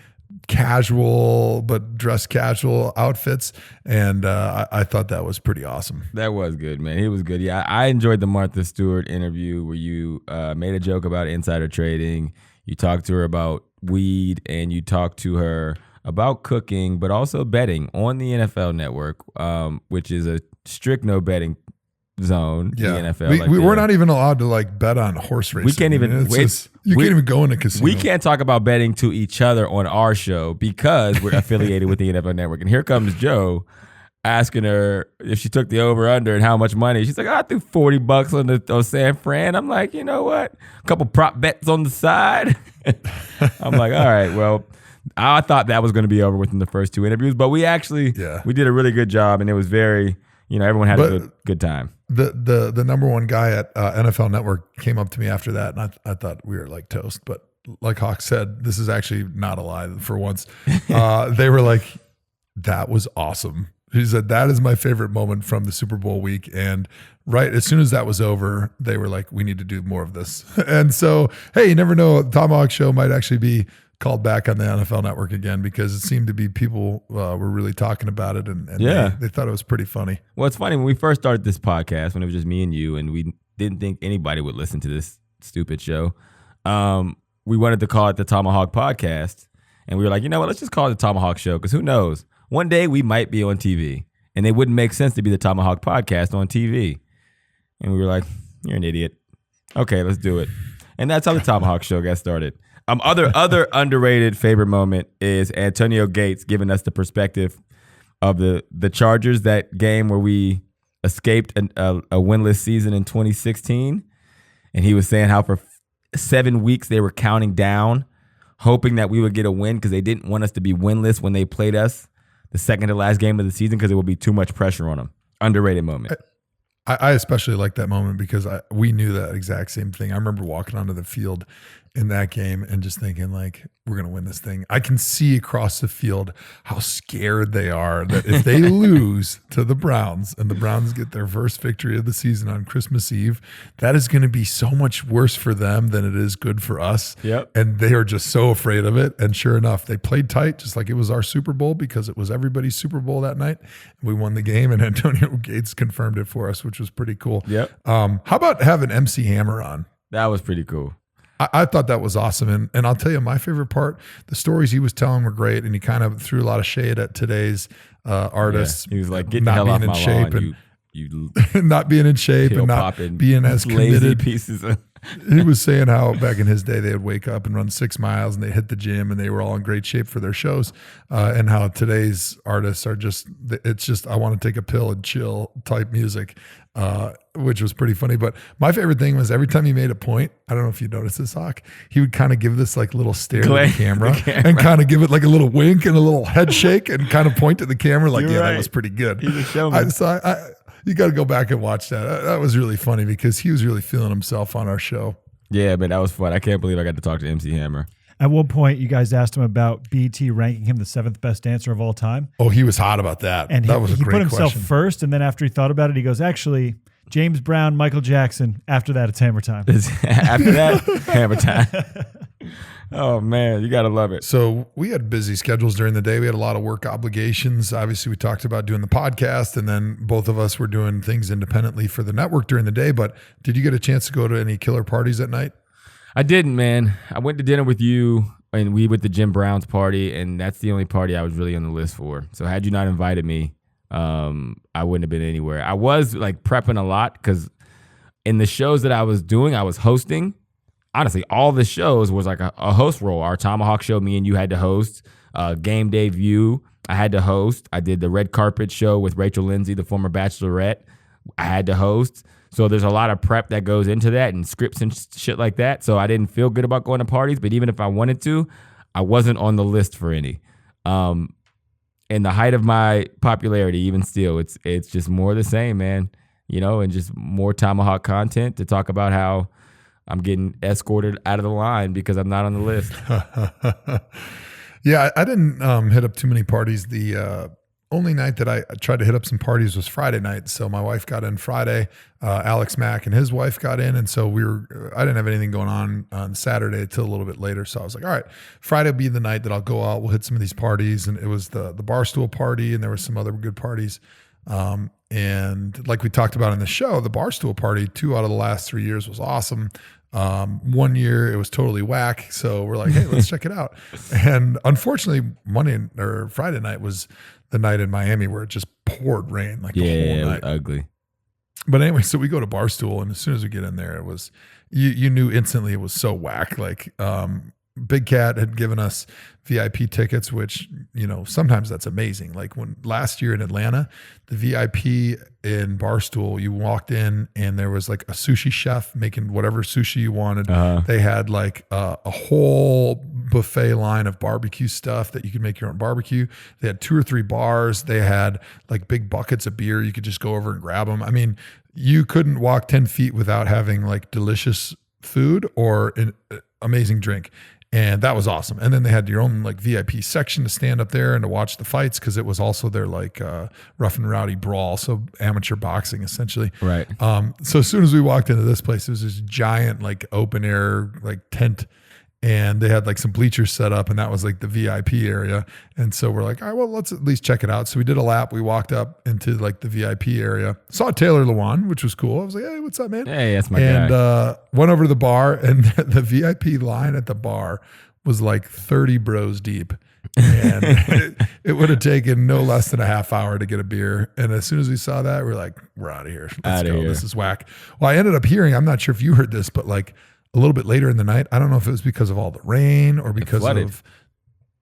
casual but dress casual outfits. And I thought that was pretty awesome. That was good, man. He was good. Yeah, I enjoyed the Martha Stewart interview where you made a joke about insider trading. You talked to her about weed, and you talked to her about cooking, but also betting on the NFL Network, which is a strict no betting zone. Yeah, the NFL. we're not even allowed to like bet on horse racing. We can't even. You can't even go in a casino. We can't talk about betting to each other on our show because we're affiliated with the NFL Network. And here comes Joe asking her if she took the over under and how much money. She's like, I threw $40 on San Fran. I'm like, you know what? A couple prop bets on the side. I'm like, all right, well. I thought that was going to be over within the first two interviews, but we did a really good job, and it was very, everyone had a good time. The number one guy at NFL Network came up to me after that, and I thought we were like toast. But like Hawk said, this is actually not a lie for once. They were like, that was awesome. He said, that is my favorite moment from the Super Bowl week. And right as soon as that was over, they were like, we need to do more of this. And so, hey, you never know. The ThomaHawk Show might actually be called back on the NFL Network again because it seemed to be people were really talking about it and they thought it was pretty funny. Well, it's funny when we first started this podcast, when it was just me and you, and we didn't think anybody would listen to this stupid show. We wanted to call it the ThomaHawk Podcast, and we were like, you know what? Let's just call it the ThomaHawk Show because who knows? One day we might be on TV, and it wouldn't make sense to be the ThomaHawk Podcast on TV. And we were like, you're an idiot. Okay, let's do it. And that's how the ThomaHawk Show got started. Other underrated favorite moment is Antonio Gates giving us the perspective of the Chargers, that game where we escaped a winless season in 2016. And he was saying how for 7 weeks they were counting down, hoping that we would get a win because they didn't want us to be winless when they played us the second to last game of the season because it would be too much pressure on them. Underrated moment. I especially like that moment because we knew that exact same thing. I remember walking onto the field in that game and just thinking like, we're going to win this thing. I can see across the field how scared they are that if they lose to the Browns and the Browns get their first victory of the season on Christmas Eve, that is going to be so much worse for them than it is good for us. Yep. And they are just so afraid of it. And sure enough, they played tight just like it was our Super Bowl because it was everybody's Super Bowl that night. We won the game and Antonio Gates confirmed it for us, which was pretty cool. Yep. How about having MC Hammer on? That was pretty cool. I thought that was awesome. And I'll tell you, my favorite part, the stories he was telling were great. And he kind of threw a lot of shade at today's artists. Yeah. He was like, get the hell off my lawn, you not being in shape and not being as committed. Pieces of He was saying how back in his day, they would wake up and run 6 miles and they hit the gym and they were all in great shape for their shows. And how today's artists are it's just, I want to take a pill and chill type music, which was pretty funny. But my favorite thing was every time he made a point, I don't know if you noticed this, Hawk, he would kind of give this like little stare to the camera and kind of give it like a little wink and a little head shake and kind of point to the camera like, You're right. That was pretty good. He's a showman. You got to go back and watch that. That was really funny because he was really feeling himself on our show. Yeah, man, that was fun. I can't believe I got to talk to MC Hammer. At one point, you guys asked him about BT ranking him the 7th best dancer of all time. Oh, he was hot about that. And that was a he great put himself question. first, and then after he thought about it, he goes, actually, James Brown, Michael Jackson. After that, it's Hammer time. After that, Hammer time. Oh, man, you got to love it. So we had busy schedules during the day. We had a lot of work obligations. Obviously, we talked about doing the podcast, and then both of us were doing things independently for the network during the day. But did you get a chance to go to any killer parties at night? I didn't, man. I went to dinner with you, and we went to Jim Brown's party, and that's the only party I was really on the list for. So had you not invited me, I wouldn't have been anywhere. I was like prepping a lot because in the shows that I was doing, I was hosting. Honestly, all the shows was like a host role. Our ThomaHawk Show, me and you had to host. Game Day View, I had to host. I did the red carpet show with Rachel Lindsay, the former Bachelorette. I had to host. So there's a lot of prep that goes into that and scripts and shit like that. So I didn't feel good about going to parties, but even if I wanted to, I wasn't on the list for any. In the height of my popularity, even still, it's just more the same, man. You know, and just more ThomaHawk content to talk about how I'm getting escorted out of the line because I'm not on the list. Yeah, I didn't hit up too many parties. The only night that I tried to hit up some parties was Friday night. So my wife got in Friday. Alex Mack and his wife got in, and so I didn't have anything going on Saturday until a little bit later. So I was like, all right, Friday will be the night that I'll go out. We'll hit some of these parties, and it was the Barstool party, and there were some other good parties. And like we talked about in the show, the Barstool party, 2 out of the last 3 years was awesome. 1 year it was totally whack. So we're like, hey, let's check it out. And unfortunately, Friday night was the night in Miami where it just poured rain like the whole night. It was ugly. But anyway, so we go to Barstool, and as soon as we get in there, it was, you knew instantly it was so whack. Like, Big Cat had given us VIP tickets, which, you know, sometimes that's amazing. Like when last year in Atlanta, the VIP in Barstool, you walked in and there was like a sushi chef making whatever sushi you wanted. They had like a whole buffet line of barbecue stuff that you could make your own barbecue. They had 2 or 3 bars. They had like big buckets of beer. You could just go over and grab them. I mean, you couldn't walk 10 feet without having like delicious food or an amazing drink. And that was awesome. And then they had your own like VIP section to stand up there and to watch the fights, because it was also their like rough and rowdy brawl. So amateur boxing essentially. Right. So as soon as we walked into this place, it was this giant like open air like tent, and they had like some bleachers set up, and that was like the VIP area. And so we're like, all right, well, let's at least check it out. So we did a lap. We walked up into like the VIP area, saw Taylor Lewan, which was cool. I was like, hey, what's up, man? Hey, that's my guy. And went over to the bar, and the VIP line at the bar was like 30 bros deep. And it would have taken no less than a half hour to get a beer. And as soon as we saw that, we're like, we're out of here. Let's go. This is whack. Well, I ended up hearing, I'm not sure if you heard this, but like a little bit later in the night, I don't know if it was because of all the rain or because of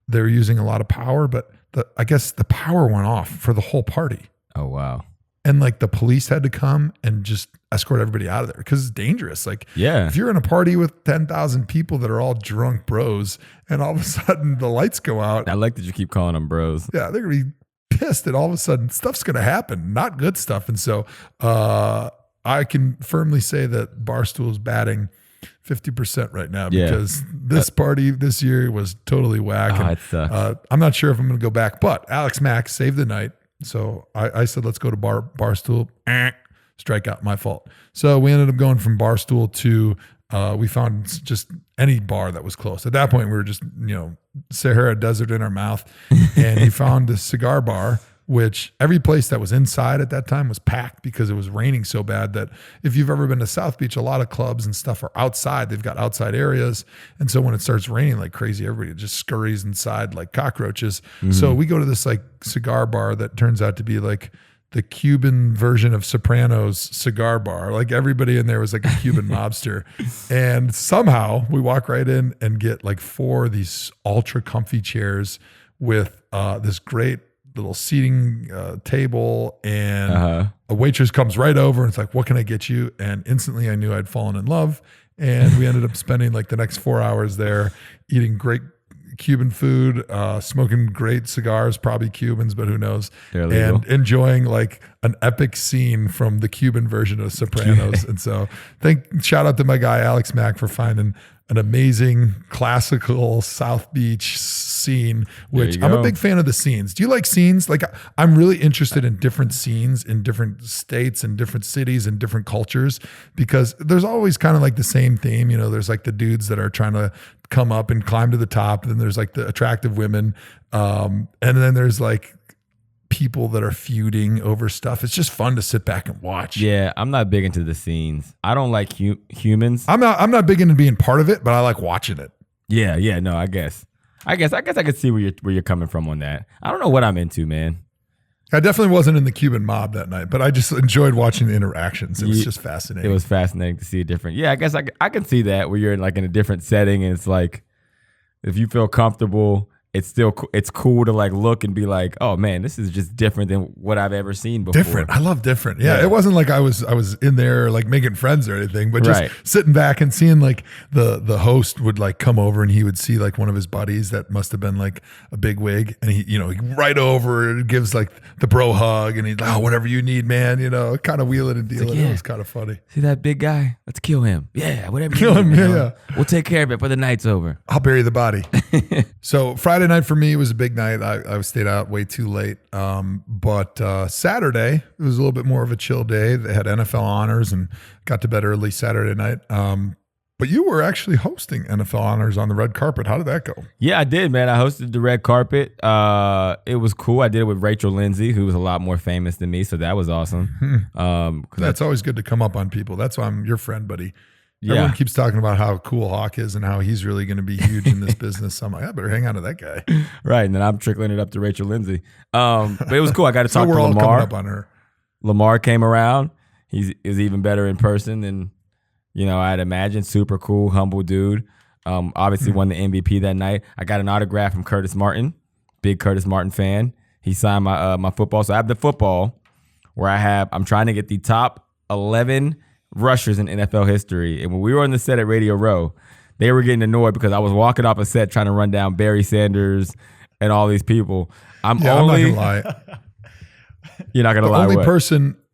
they were using a lot of power, but I guess the power went off for the whole party. Oh, wow. And like the police had to come and just escort everybody out of there because it's dangerous. Like, if you're in a party with 10,000 people that are all drunk bros, and all of a sudden the lights go out. I like that you keep calling them bros. Yeah, they're going to be pissed, and all of a sudden stuff's going to happen, not good stuff. And so I can firmly say that Barstool's batting 50% right now, because this party this year was totally whack. And, I'm not sure if I'm going to go back, but Alex Mack saved the night. So I said, let's go to Barstool. Strikeout, my fault. So we ended up going from Barstool to, we found just any bar that was close. At that point, we were just, Sahara Desert in our mouth. And he found this cigar bar, which every place that was inside at that time was packed because it was raining so bad that if you've ever been to South Beach, a lot of clubs and stuff are outside. They've got outside areas. And so when it starts raining like crazy, everybody just scurries inside like cockroaches. Mm-hmm. So we go to this like cigar bar that turns out to be like the Cuban version of Sopranos cigar bar. Like everybody in there was like a Cuban mobster. And somehow we walk right in and get like 4 of these ultra comfy chairs with this great little seating table, and a waitress comes right over and it's like, what can I get you? And instantly I knew I'd fallen in love. And we ended up spending like the next 4 hours there eating great Cuban food, smoking great cigars, probably Cubans, but who knows? They're illegal. And enjoying like an epic scene from the Cuban version of Sopranos. And so shout out to my guy, Alex Mack, for finding an amazing classical South Beach scene, which I'm a big fan of the scenes. Do you like scenes? Like I'm really interested in different scenes in different states and different cities and different cultures, because there's always kind of like the same theme. You know, there's like the dudes that are trying to come up and climb to the top. And then there's like the attractive women. And then there's like people that are feuding over stuff. It's just fun to sit back and watch. Yeah, I'm not big into the scenes. I don't like humans. I'm not big into being part of it, but I like watching it. Yeah, no, I guess I could see where you're coming from on that. I don't know what I'm into, man. I definitely wasn't in the Cuban mob that night, but I just enjoyed watching the interactions. It was just fascinating. It was fascinating to see a different. Yeah, I guess I can see that where you're in like in a different setting, and it's like if you feel comfortable, it's cool to like look and be like, oh man, this is just different than what I've ever seen before. Different. I love different. Yeah. It wasn't like I was in there like making friends or anything, but just sitting back and seeing like the host would like come over and he would see like one of his buddies that must have been like a big wig, and he right over and gives like the bro hug, and he's like, oh, whatever you need, man, kind of wheeling and dealing. Like, It was kind of funny. See that big guy? Let's kill him. Yeah, whatever. Kill him. Yeah. We'll take care of it, but the night's over. I'll bury the body. So Friday night for me was a big night. I stayed out way too late. But Saturday, it was a little bit more of a chill day. They had NFL honors and got to bed early Saturday night. But you were actually hosting NFL honors on the red carpet. How did that go? Yeah, I did, man. I hosted the red carpet. It was cool. I did it with Rachel Lindsay, who was a lot more famous than me. So that was awesome. That's always good to come up on people. That's why I'm your friend, buddy. Yeah. Everyone keeps talking about how cool Hawk is and how he's really going to be huge in this business. So I'm like, I better hang on to that guy. Right. And then I'm trickling it up to Rachel Lindsay. But it was cool. I got to talk to Lamar. All coming up on her. Lamar came around. He is even better in person than, I'd imagine. Super cool, humble dude. Obviously won the MVP that night. I got an autograph from Curtis Martin. Big Curtis Martin fan. He signed my football. So I have the football where I'm trying to get the top 11 rushers in NFL history. And when we were on the set at Radio Row, they were getting annoyed because I was walking off a set trying to run down Barry Sanders and all these people. I'm not gonna lie. You're not gonna lie.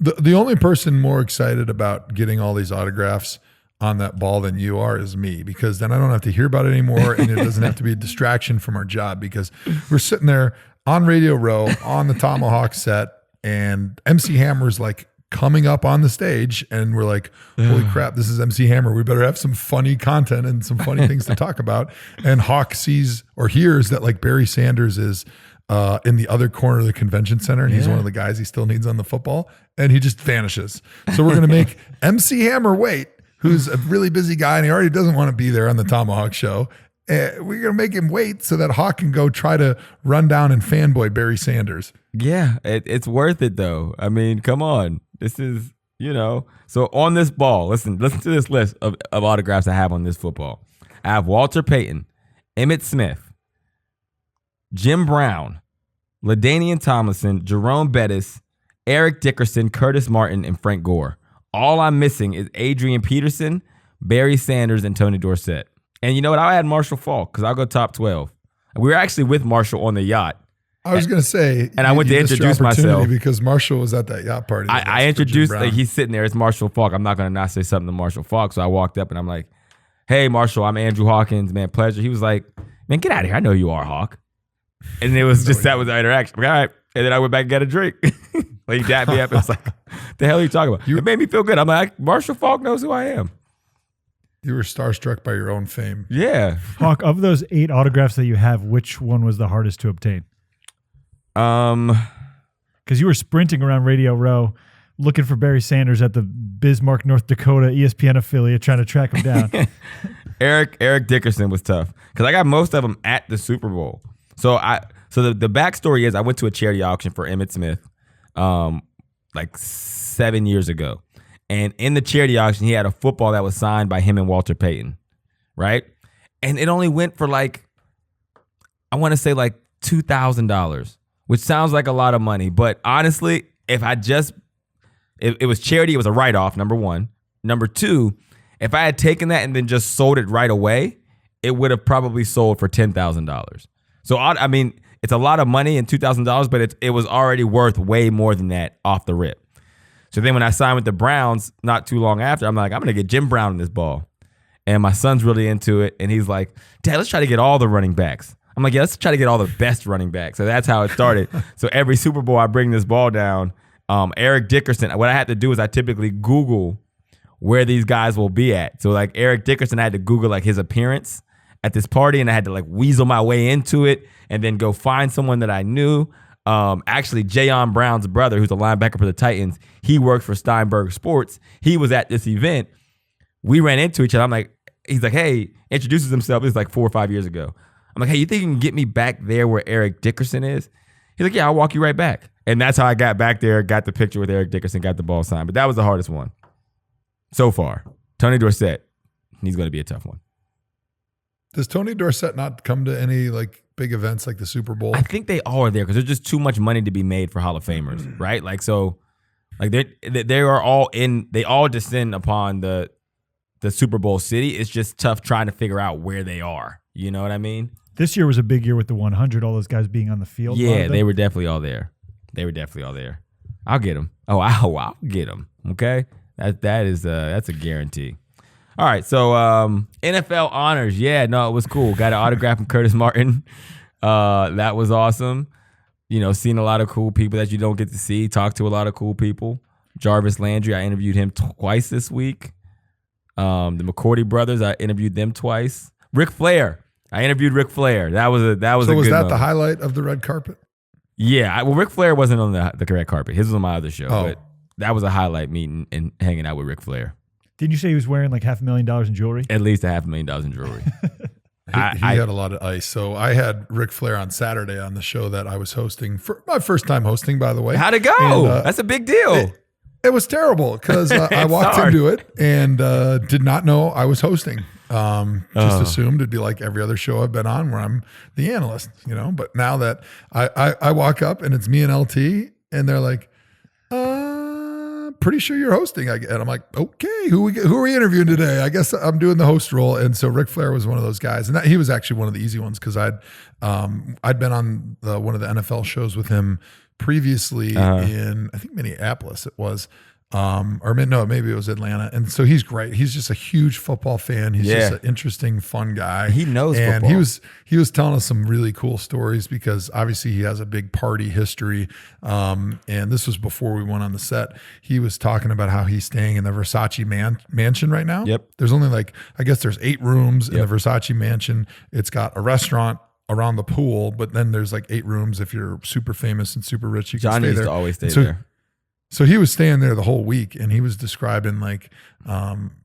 The only person more excited about getting all these autographs on that ball than you are is me, because then I don't have to hear about it anymore, and it doesn't have to be a distraction from our job, because we're sitting there on Radio Row on the ThomaHawk set, and MC Hammer's like coming up on the stage, and we're like, holy crap, this is MC Hammer. We better have some funny content and some funny things to talk about. And Hawk sees or hears that like Barry Sanders is in the other corner of the convention center, and he's one of the guys he still needs on the football, and he just vanishes. So we're going to make MC Hammer wait, who's a really busy guy, and he already doesn't want to be there on the ThomaHawk Show. We're going to make him wait so that Hawk can go try to run down and fanboy Barry Sanders. Yeah, it's worth it though. I mean, come on. This is, So on this ball, listen to this list of autographs I have on this football. I have Walter Payton, Emmitt Smith, Jim Brown, LaDainian Tomlinson, Jerome Bettis, Eric Dickerson, Curtis Martin, and Frank Gore. All I'm missing is Adrian Peterson, Barry Sanders, and Tony Dorsett. And you know what? I'll add Marshall Faulk because I'll go top 12. We were actually with Marshall on the yacht. I was going to say, and I went to introduce myself because Marshall was at that yacht party. I introduced, like, he's sitting there. It's Marshall Faulk. I'm not going to not say something to Marshall Faulk. So I walked up and I'm like, hey, Marshall, I'm Andrew Hawkins, man, pleasure. He was like, man, get out of here. I know you are, Hawk. And it was just, that was our interaction. Like, all right. And then I went back and got a drink. Like, he dapped me up. And was like, the hell are you talking about? It made me feel good. I'm like, Marshall Faulk knows who I am. You were starstruck by your own fame. Yeah. Hawk, of those 8 autographs that you have, which one was the hardest to obtain? Because you were sprinting around Radio Row looking for Barry Sanders at the Bismarck, North Dakota ESPN affiliate, trying to track him down. Eric Dickerson was tough because I got most of them at the Super Bowl. So the backstory is I went to a charity auction for Emmitt Smith, like 7 years ago, and in the charity auction he had a football that was signed by him and Walter Payton, right? And it only went for like, I want to say like $2,000. Which sounds like a lot of money, but honestly, if it was charity, it was a write-off, number one. Number two, if I had taken that and then just sold it right away, it would have probably sold for $10,000. So I mean, it's a lot of money in $2,000, but it was already worth way more than that off the rip. So then when I signed with the Browns not too long after, I'm like, I'm gonna get Jim Brown in this ball. And my son's really into it, and he's like, Dad, let's try to get all the running backs. I'm like, yeah, let's try to get all the best running backs. So that's how it started. So every Super Bowl, I bring this ball down. Eric Dickerson, what I had to do is I typically Google where these guys will be at. So like Eric Dickerson, I had to Google like his appearance at this party, and I had to like weasel my way into it and then go find someone that I knew. Actually, Jayon Brown's brother, who's a linebacker for the Titans, he works for Steinberg Sports. He was at this event. We ran into each other. I'm like, he's like, hey, introduces himself. This is like 4 or 5 years ago. I'm like, hey, you think you can get me back there where Eric Dickerson is? He's like, yeah, I'll walk you right back. And that's how I got back there, got the picture with Eric Dickerson, got the ball signed. But that was the hardest one so far. Tony Dorsett, he's going to be a tough one. Does Tony Dorsett not come to any like big events like the Super Bowl? I think they all are there because there's just too much money to be made for Hall of Famers, right? Like, so like they are all in, they all descend upon the Super Bowl city. It's just tough trying to figure out where they are. You know what I mean? This year was a big year with the 100, all those guys being on the field. Yeah, they were definitely all there. I'll get them. I'll get them. Okay, that's a guarantee. All right, so NFL honors. Yeah, no, it was cool. Got an autograph from Curtis Martin. That was awesome. You know, seen a lot of cool people that you don't get to see. Talked to a lot of cool people. Jarvis Landry, I interviewed him twice this week. The McCourty brothers, I interviewed them twice. Ric Flair, I interviewed Ric Flair. That was a good moment. The highlight of the red carpet? Yeah, well, Ric Flair wasn't on the red carpet. His was on my other show, but that was a highlight meeting and hanging out with Ric Flair. Didn't you say he was wearing like $500,000 in jewelry? At least $500,000 in jewelry. He had a lot of ice. So I had Ric Flair on Saturday on the show that I was hosting. For my first time hosting, by the way. How'd it go? And, that's a big deal. It was terrible because I walked into it and did not know I was hosting. Just assumed it'd be like every other show I've been on where I'm the analyst, you know. But now that I walk up and it's me and LT and they're like, pretty sure you're hosting. And I'm like, okay, who are we interviewing today? I guess I'm doing the host role. And so Ric Flair was one of those guys. And he was actually one of the easy ones because I'd been on one of the NFL shows with him previously in, I think, Minneapolis it was. Maybe it was Atlanta. And so he's great. He's just a huge football fan. He's just an interesting, fun guy. He knows and football. He was telling us some really cool stories because obviously he has a big party history. And this was before we went on the set. He was talking about how he's staying in the Versace mansion right now. Yep. There's only there's 8 rooms in the Versace mansion. It's got a restaurant around the pool, but then there's like 8 rooms. If you're super famous and super rich, you can stay there. Johnny used to always stay there. So he was staying there the whole week, and he was describing like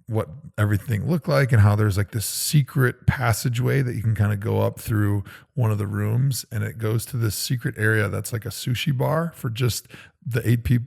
what everything looked like and how there's like this secret passageway that you can kind of go up through one of the rooms, and it goes to this secret area that's like a sushi bar for just the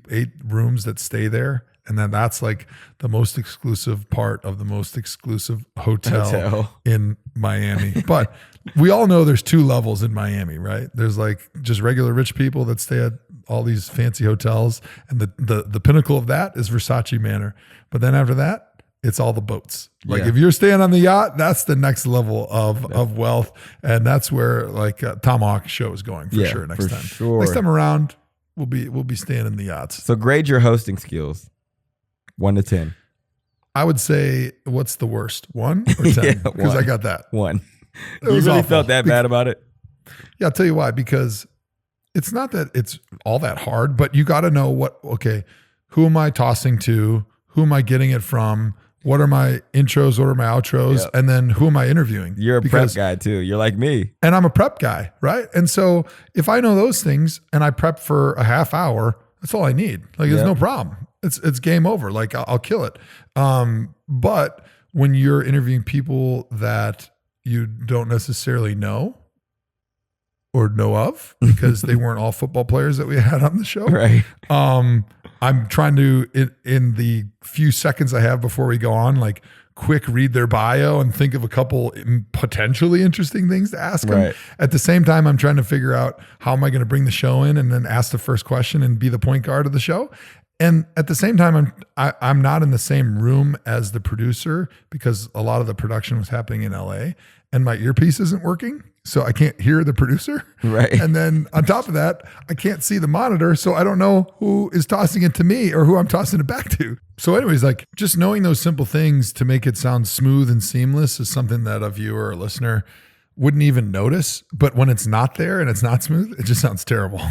8 rooms that stay there. And then that's like the most exclusive part of the most exclusive hotel in Miami. But we all know there's 2 levels in Miami, right? There's like just regular rich people that stay at all these fancy hotels. And the pinnacle of that is Versace Manor. But then after that, it's all the boats. Like if you're staying on the yacht, that's the next level of wealth. And that's where like ThomaHawk Show is going for sure next time. Sure. Next time around, we'll be staying in the yachts. So grade your hosting skills. 1 to 10. I would say, what's the worst? 1 or 10? Because I got that. 1. You really awful. Felt that bad about it? Yeah, I'll tell you why. Because it's not that it's all that hard, but you got to know who am I tossing to? Who am I getting it from? What are my intros? What are my outros? Yep. And then who am I interviewing? You're a prep guy too. You're like me. And I'm a prep guy, right? And so if I know those things and I prep for a half hour, that's all I need. Like there's no problem. It's game over. Like I'll kill it. But when you're interviewing people that you don't necessarily know or know of because they weren't all football players that we had on the show. Right. I'm trying to, in the few seconds I have before we go on, like quick read their bio and think of a couple potentially interesting things to ask them. At the same time, I'm trying to figure out how am I going to bring the show in and then ask the first question and be the point guard of the show. And at the same time, I'm not in the same room as the producer because a lot of the production was happening in LA and my earpiece isn't working. So I can't hear the producer. Right. And then on top of that, I can't see the monitor. So I don't know who is tossing it to me or who I'm tossing it back to. So anyways, like just knowing those simple things to make it sound smooth and seamless is something that a viewer or a listener wouldn't even notice. But when it's not there and it's not smooth, it just sounds terrible.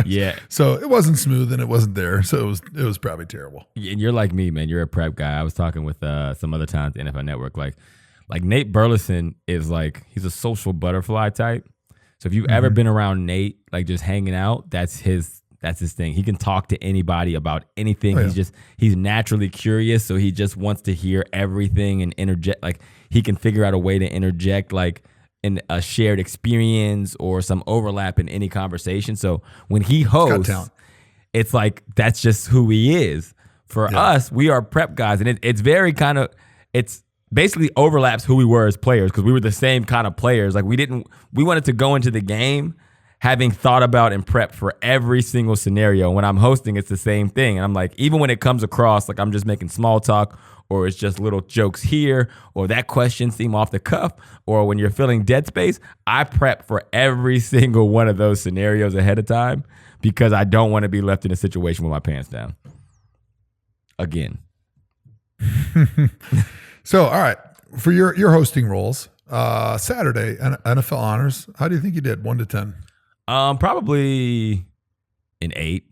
Yeah. So it wasn't smooth and it wasn't there. So it was probably terrible. And you're like me, man. You're a prep guy. I was talking with some other times at NFL Network. Like Nate Burleson is like, he's a social butterfly type. So if you've ever been around Nate, like just hanging out, that's his thing. He can talk to anybody about anything. Oh, yeah. He's naturally curious. So he just wants to hear everything and interject. Like he can figure out a way to interject like in a shared experience or some overlap in any conversation. So when he hosts, it's like, that's just who he is. For us, we are prep guys. And it's very kind of, it's basically overlaps who we were as players because we were the same kind of players. Like we wanted to go into the game having thought about and prep for every single scenario. When I'm hosting, it's the same thing. And I'm like, even when it comes across, like I'm just making small talk or it's just little jokes here or that question seem off the cuff or when you're filling dead space, I prep for every single one of those scenarios ahead of time because I don't want to be left in a situation with my pants down. Again. So, all right, for your hosting roles, Saturday, NFL Honors, how do you think you did, 1 to 10? Probably an 8.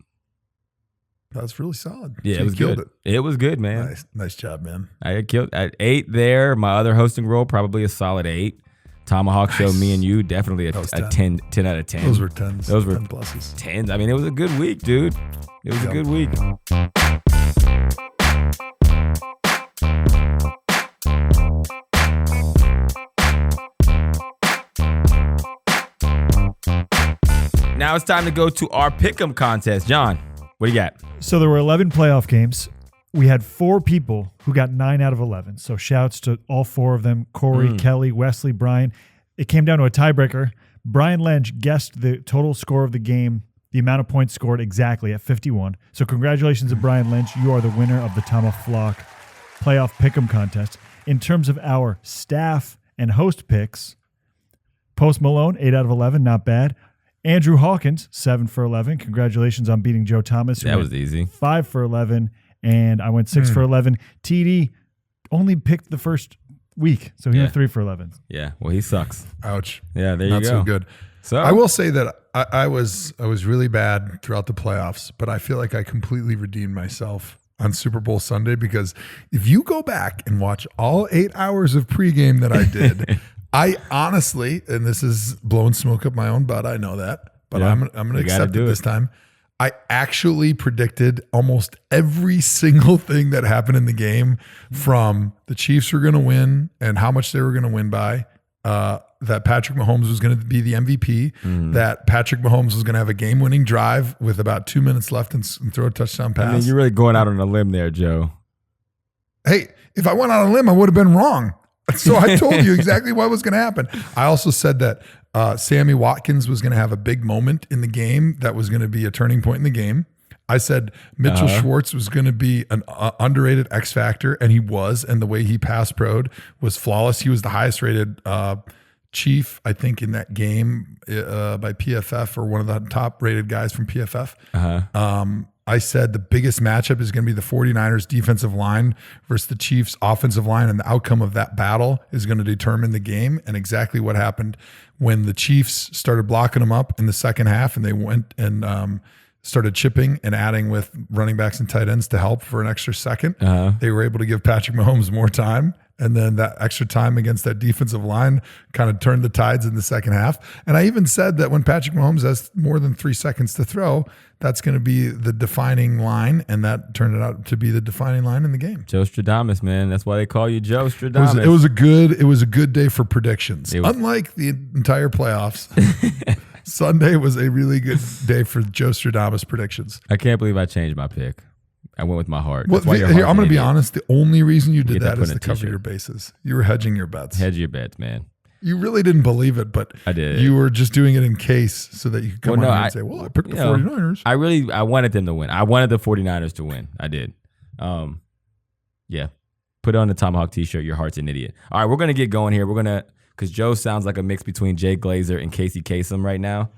That's really solid. Yeah, so it was good. It was good, man. Nice job, man. I killed at 8 there. My other hosting role, probably a solid 8. ThomaHawk Show, me and you, definitely a 10 out of 10. Those were 10s. Those were 10 pluses. 10s. I mean, it was a good week, dude. It was a good week. Now it's time to go to our Pick'em contest. John, what do you got? So there were 11 playoff games. We had 4 people who got 9 out of 11. So shouts to all 4 of them, Corey, Kelly, Wesley, Brian. It came down to a tiebreaker. Brian Lynch guessed the total score of the game, the amount of points scored exactly at 51. So congratulations to Brian Lynch. You are the winner of the ThomaHawk Playoff Pick'em contest. In terms of our staff and host picks, Post Malone, 8 out of 11, not bad. Andrew Hawkins, 7 for 11. Congratulations on beating Joe Thomas. That was easy. 5 for 11, and I went 6 for 11. TD only picked the first week, so he went 3 for 11. Yeah, well, he sucks. Ouch. Yeah, there you go. Not so good. So I will say that I was really bad throughout the playoffs, but I feel like I completely redeemed myself on Super Bowl Sunday because if you go back and watch all 8 hours of pregame that I did, I honestly, and this is blowing smoke up my own butt, I know that, but I'm going to accept it this time. I actually predicted almost every single thing that happened in the game, from the Chiefs were going to win and how much they were going to win by, that Patrick Mahomes was going to be the MVP, that Patrick Mahomes was going to have a game-winning drive with about 2 minutes left and throw a touchdown pass. I mean, you're really going out on a limb there, Joe. Hey, if I went on a limb, I would have been wrong. So I told you exactly what was going to happen. I also said that Sammy Watkins was going to have a big moment in the game that was going to be a turning point in the game. I said Mitchell Schwartz was going to be an underrated X factor, and he was. And the way he pass pro'd was flawless. He was the highest rated Chief, I think, in that game by PFF, or one of the top rated guys from PFF. I said the biggest matchup is going to be the 49ers defensive line versus the Chiefs offensive line, and the outcome of that battle is going to determine the game. And exactly what happened when the Chiefs started blocking them up in the second half, and they went and started chipping and adding with running backs and tight ends to help for an extra second. They were able to give Patrick Mahomes more time. And then that extra time against that defensive line kind of turned the tides in the second half. And I even said that when Patrick Mahomes has more than 3 seconds to throw, that's going to be the defining line. And that turned out to be the defining line in the game. Joe Stradamus, man. That's why they call you Joe Stradamus. It was a good day for predictions. Unlike the entire playoffs, Sunday was a really good day for Joe Stradamus predictions. I can't believe I changed my pick. I went with my heart. Well, here, I'm going to be honest. The only reason you did that is to cover your bases. You were hedging your bets. Hedge your bets, man. You really didn't believe it, but I did. You were just doing it in case so that you could come on here and say, well, I picked the 49ers. I wanted them to win. I wanted the 49ers to win. I did. Yeah. Put on the ThomaHawk t-shirt. Your heart's an idiot. All right, we're going to get going here. Because Joe sounds like a mix between Jay Glazer and Casey Kasem right now.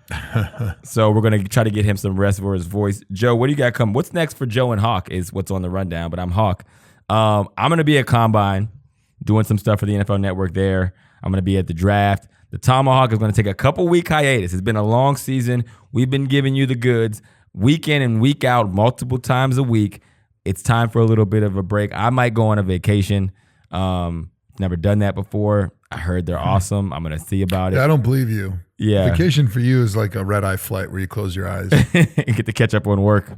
So we're going to try to get him some rest for his voice. Joe, what do you got coming? What's next for Joe and Hawk is what's on the rundown, but I'm Hawk. I'm going to be at Combine doing some stuff for the NFL Network there. I'm going to be at the draft. The ThomaHawk is going to take a couple-week hiatus. It's been a long season. We've been giving you the goods week in and week out, multiple times a week. It's time for a little bit of a break. I might go on a vacation. Never done that before. I heard they're awesome. I'm going to see about it. Yeah, I don't believe you. Yeah. Vacation for you is like a red-eye flight where you close your eyes. And get to catch up on work.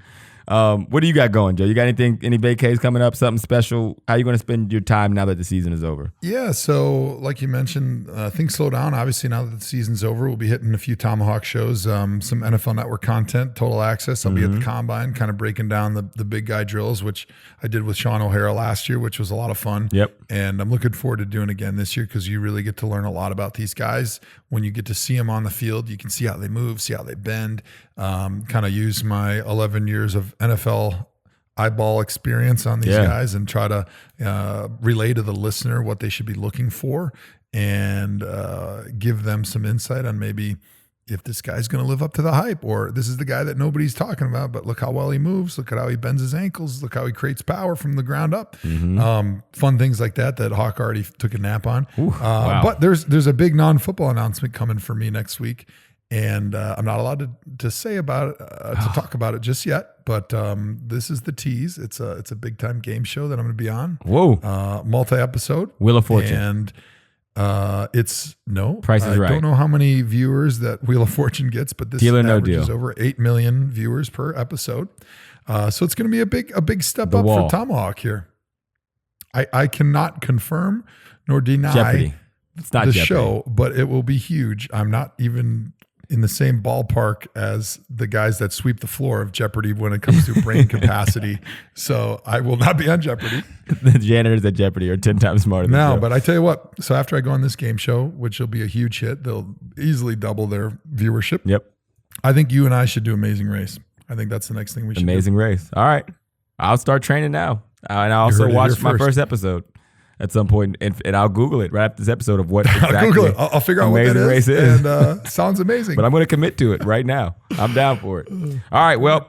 What do you got going, Joe? You got anything, any vacays coming up, something special? How are you going to spend your time now that the season is over? Yeah, so like you mentioned, things slow down. Obviously, now that the season's over, we'll be hitting a few ThomaHawk shows, some NFL Network content, Total Access. I'll be at the Combine kind of breaking down the big guy drills, which I did with Sean O'Hara last year, which was a lot of fun. Yep. And I'm looking forward to doing it again this year because you really get to learn a lot about these guys. When you get to see them on the field, you can see how they move, see how they bend, kind of use my 11 years of NFL eyeball experience on these guys and try to relay to the listener what they should be looking for and give them some insight on maybe if this guy's going to live up to the hype, or this is the guy that nobody's talking about, but look how well he moves. Look at how he bends his ankles. Look how he creates power from the ground up. Fun things like that Hawk already took a nap on. Wow. But there's a big non-football announcement coming for me next week. And I'm not allowed to say about it, to talk about it just yet. But this is the tease. It's a big time game show that I'm going to be on. Whoa! Multi-episode. Wheel of Fortune. And it's Price is Right. I don't know how many viewers that Wheel of Fortune gets, but this Deal or No averages Deal. over 8 million viewers per episode. So it's going to be a big step up Wall. for ThomaHawk here. I cannot confirm nor deny Jeopardy. It's not the Jeopardy. show, but it will be huge. I'm not even in the same ballpark as the guys that sweep the floor of Jeopardy when it comes to brain capacity. So I will not be on Jeopardy. The janitors at Jeopardy are 10 times smarter than No, Joe. but I tell you what, so after I go on this game show, which will be a huge hit, they'll easily double their viewership. Yep. I think you and I should do Amazing Race. I think that's the next thing we should Amazing Race. All right. I'll start training now. And I'll also heard it watch here my first. first episode at some point, and I'll Google it right after this episode of what exactly I'll Google it. I'll figure out what that Amazing Race is. And sounds amazing. But I'm going to commit to it right now. I'm down for it. All right. Well,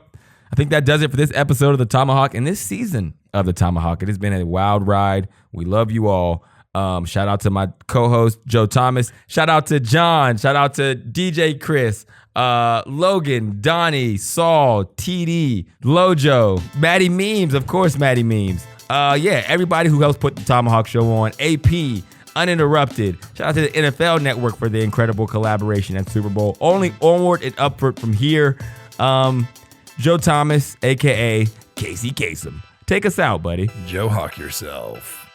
I think that does it for this episode of the ThomaHawk and this season of the ThomaHawk. It has been a wild ride. We love you all. Shout out to my co-host, Joe Thomas. Shout out to John. Shout out to DJ Chris, Logan, Donnie, Saul, TD, Lojo, Maddie Memes. Of course, Maddie Memes. Everybody who helps put the ThomaHawk Show on. AP, Uninterrupted. Shout out to the NFL Network for the incredible collaboration at Super Bowl. Only onward and upward from here. Joe Thomas, a.k.a. Casey Kasem. Take us out, buddy. Joe Hawk yourself.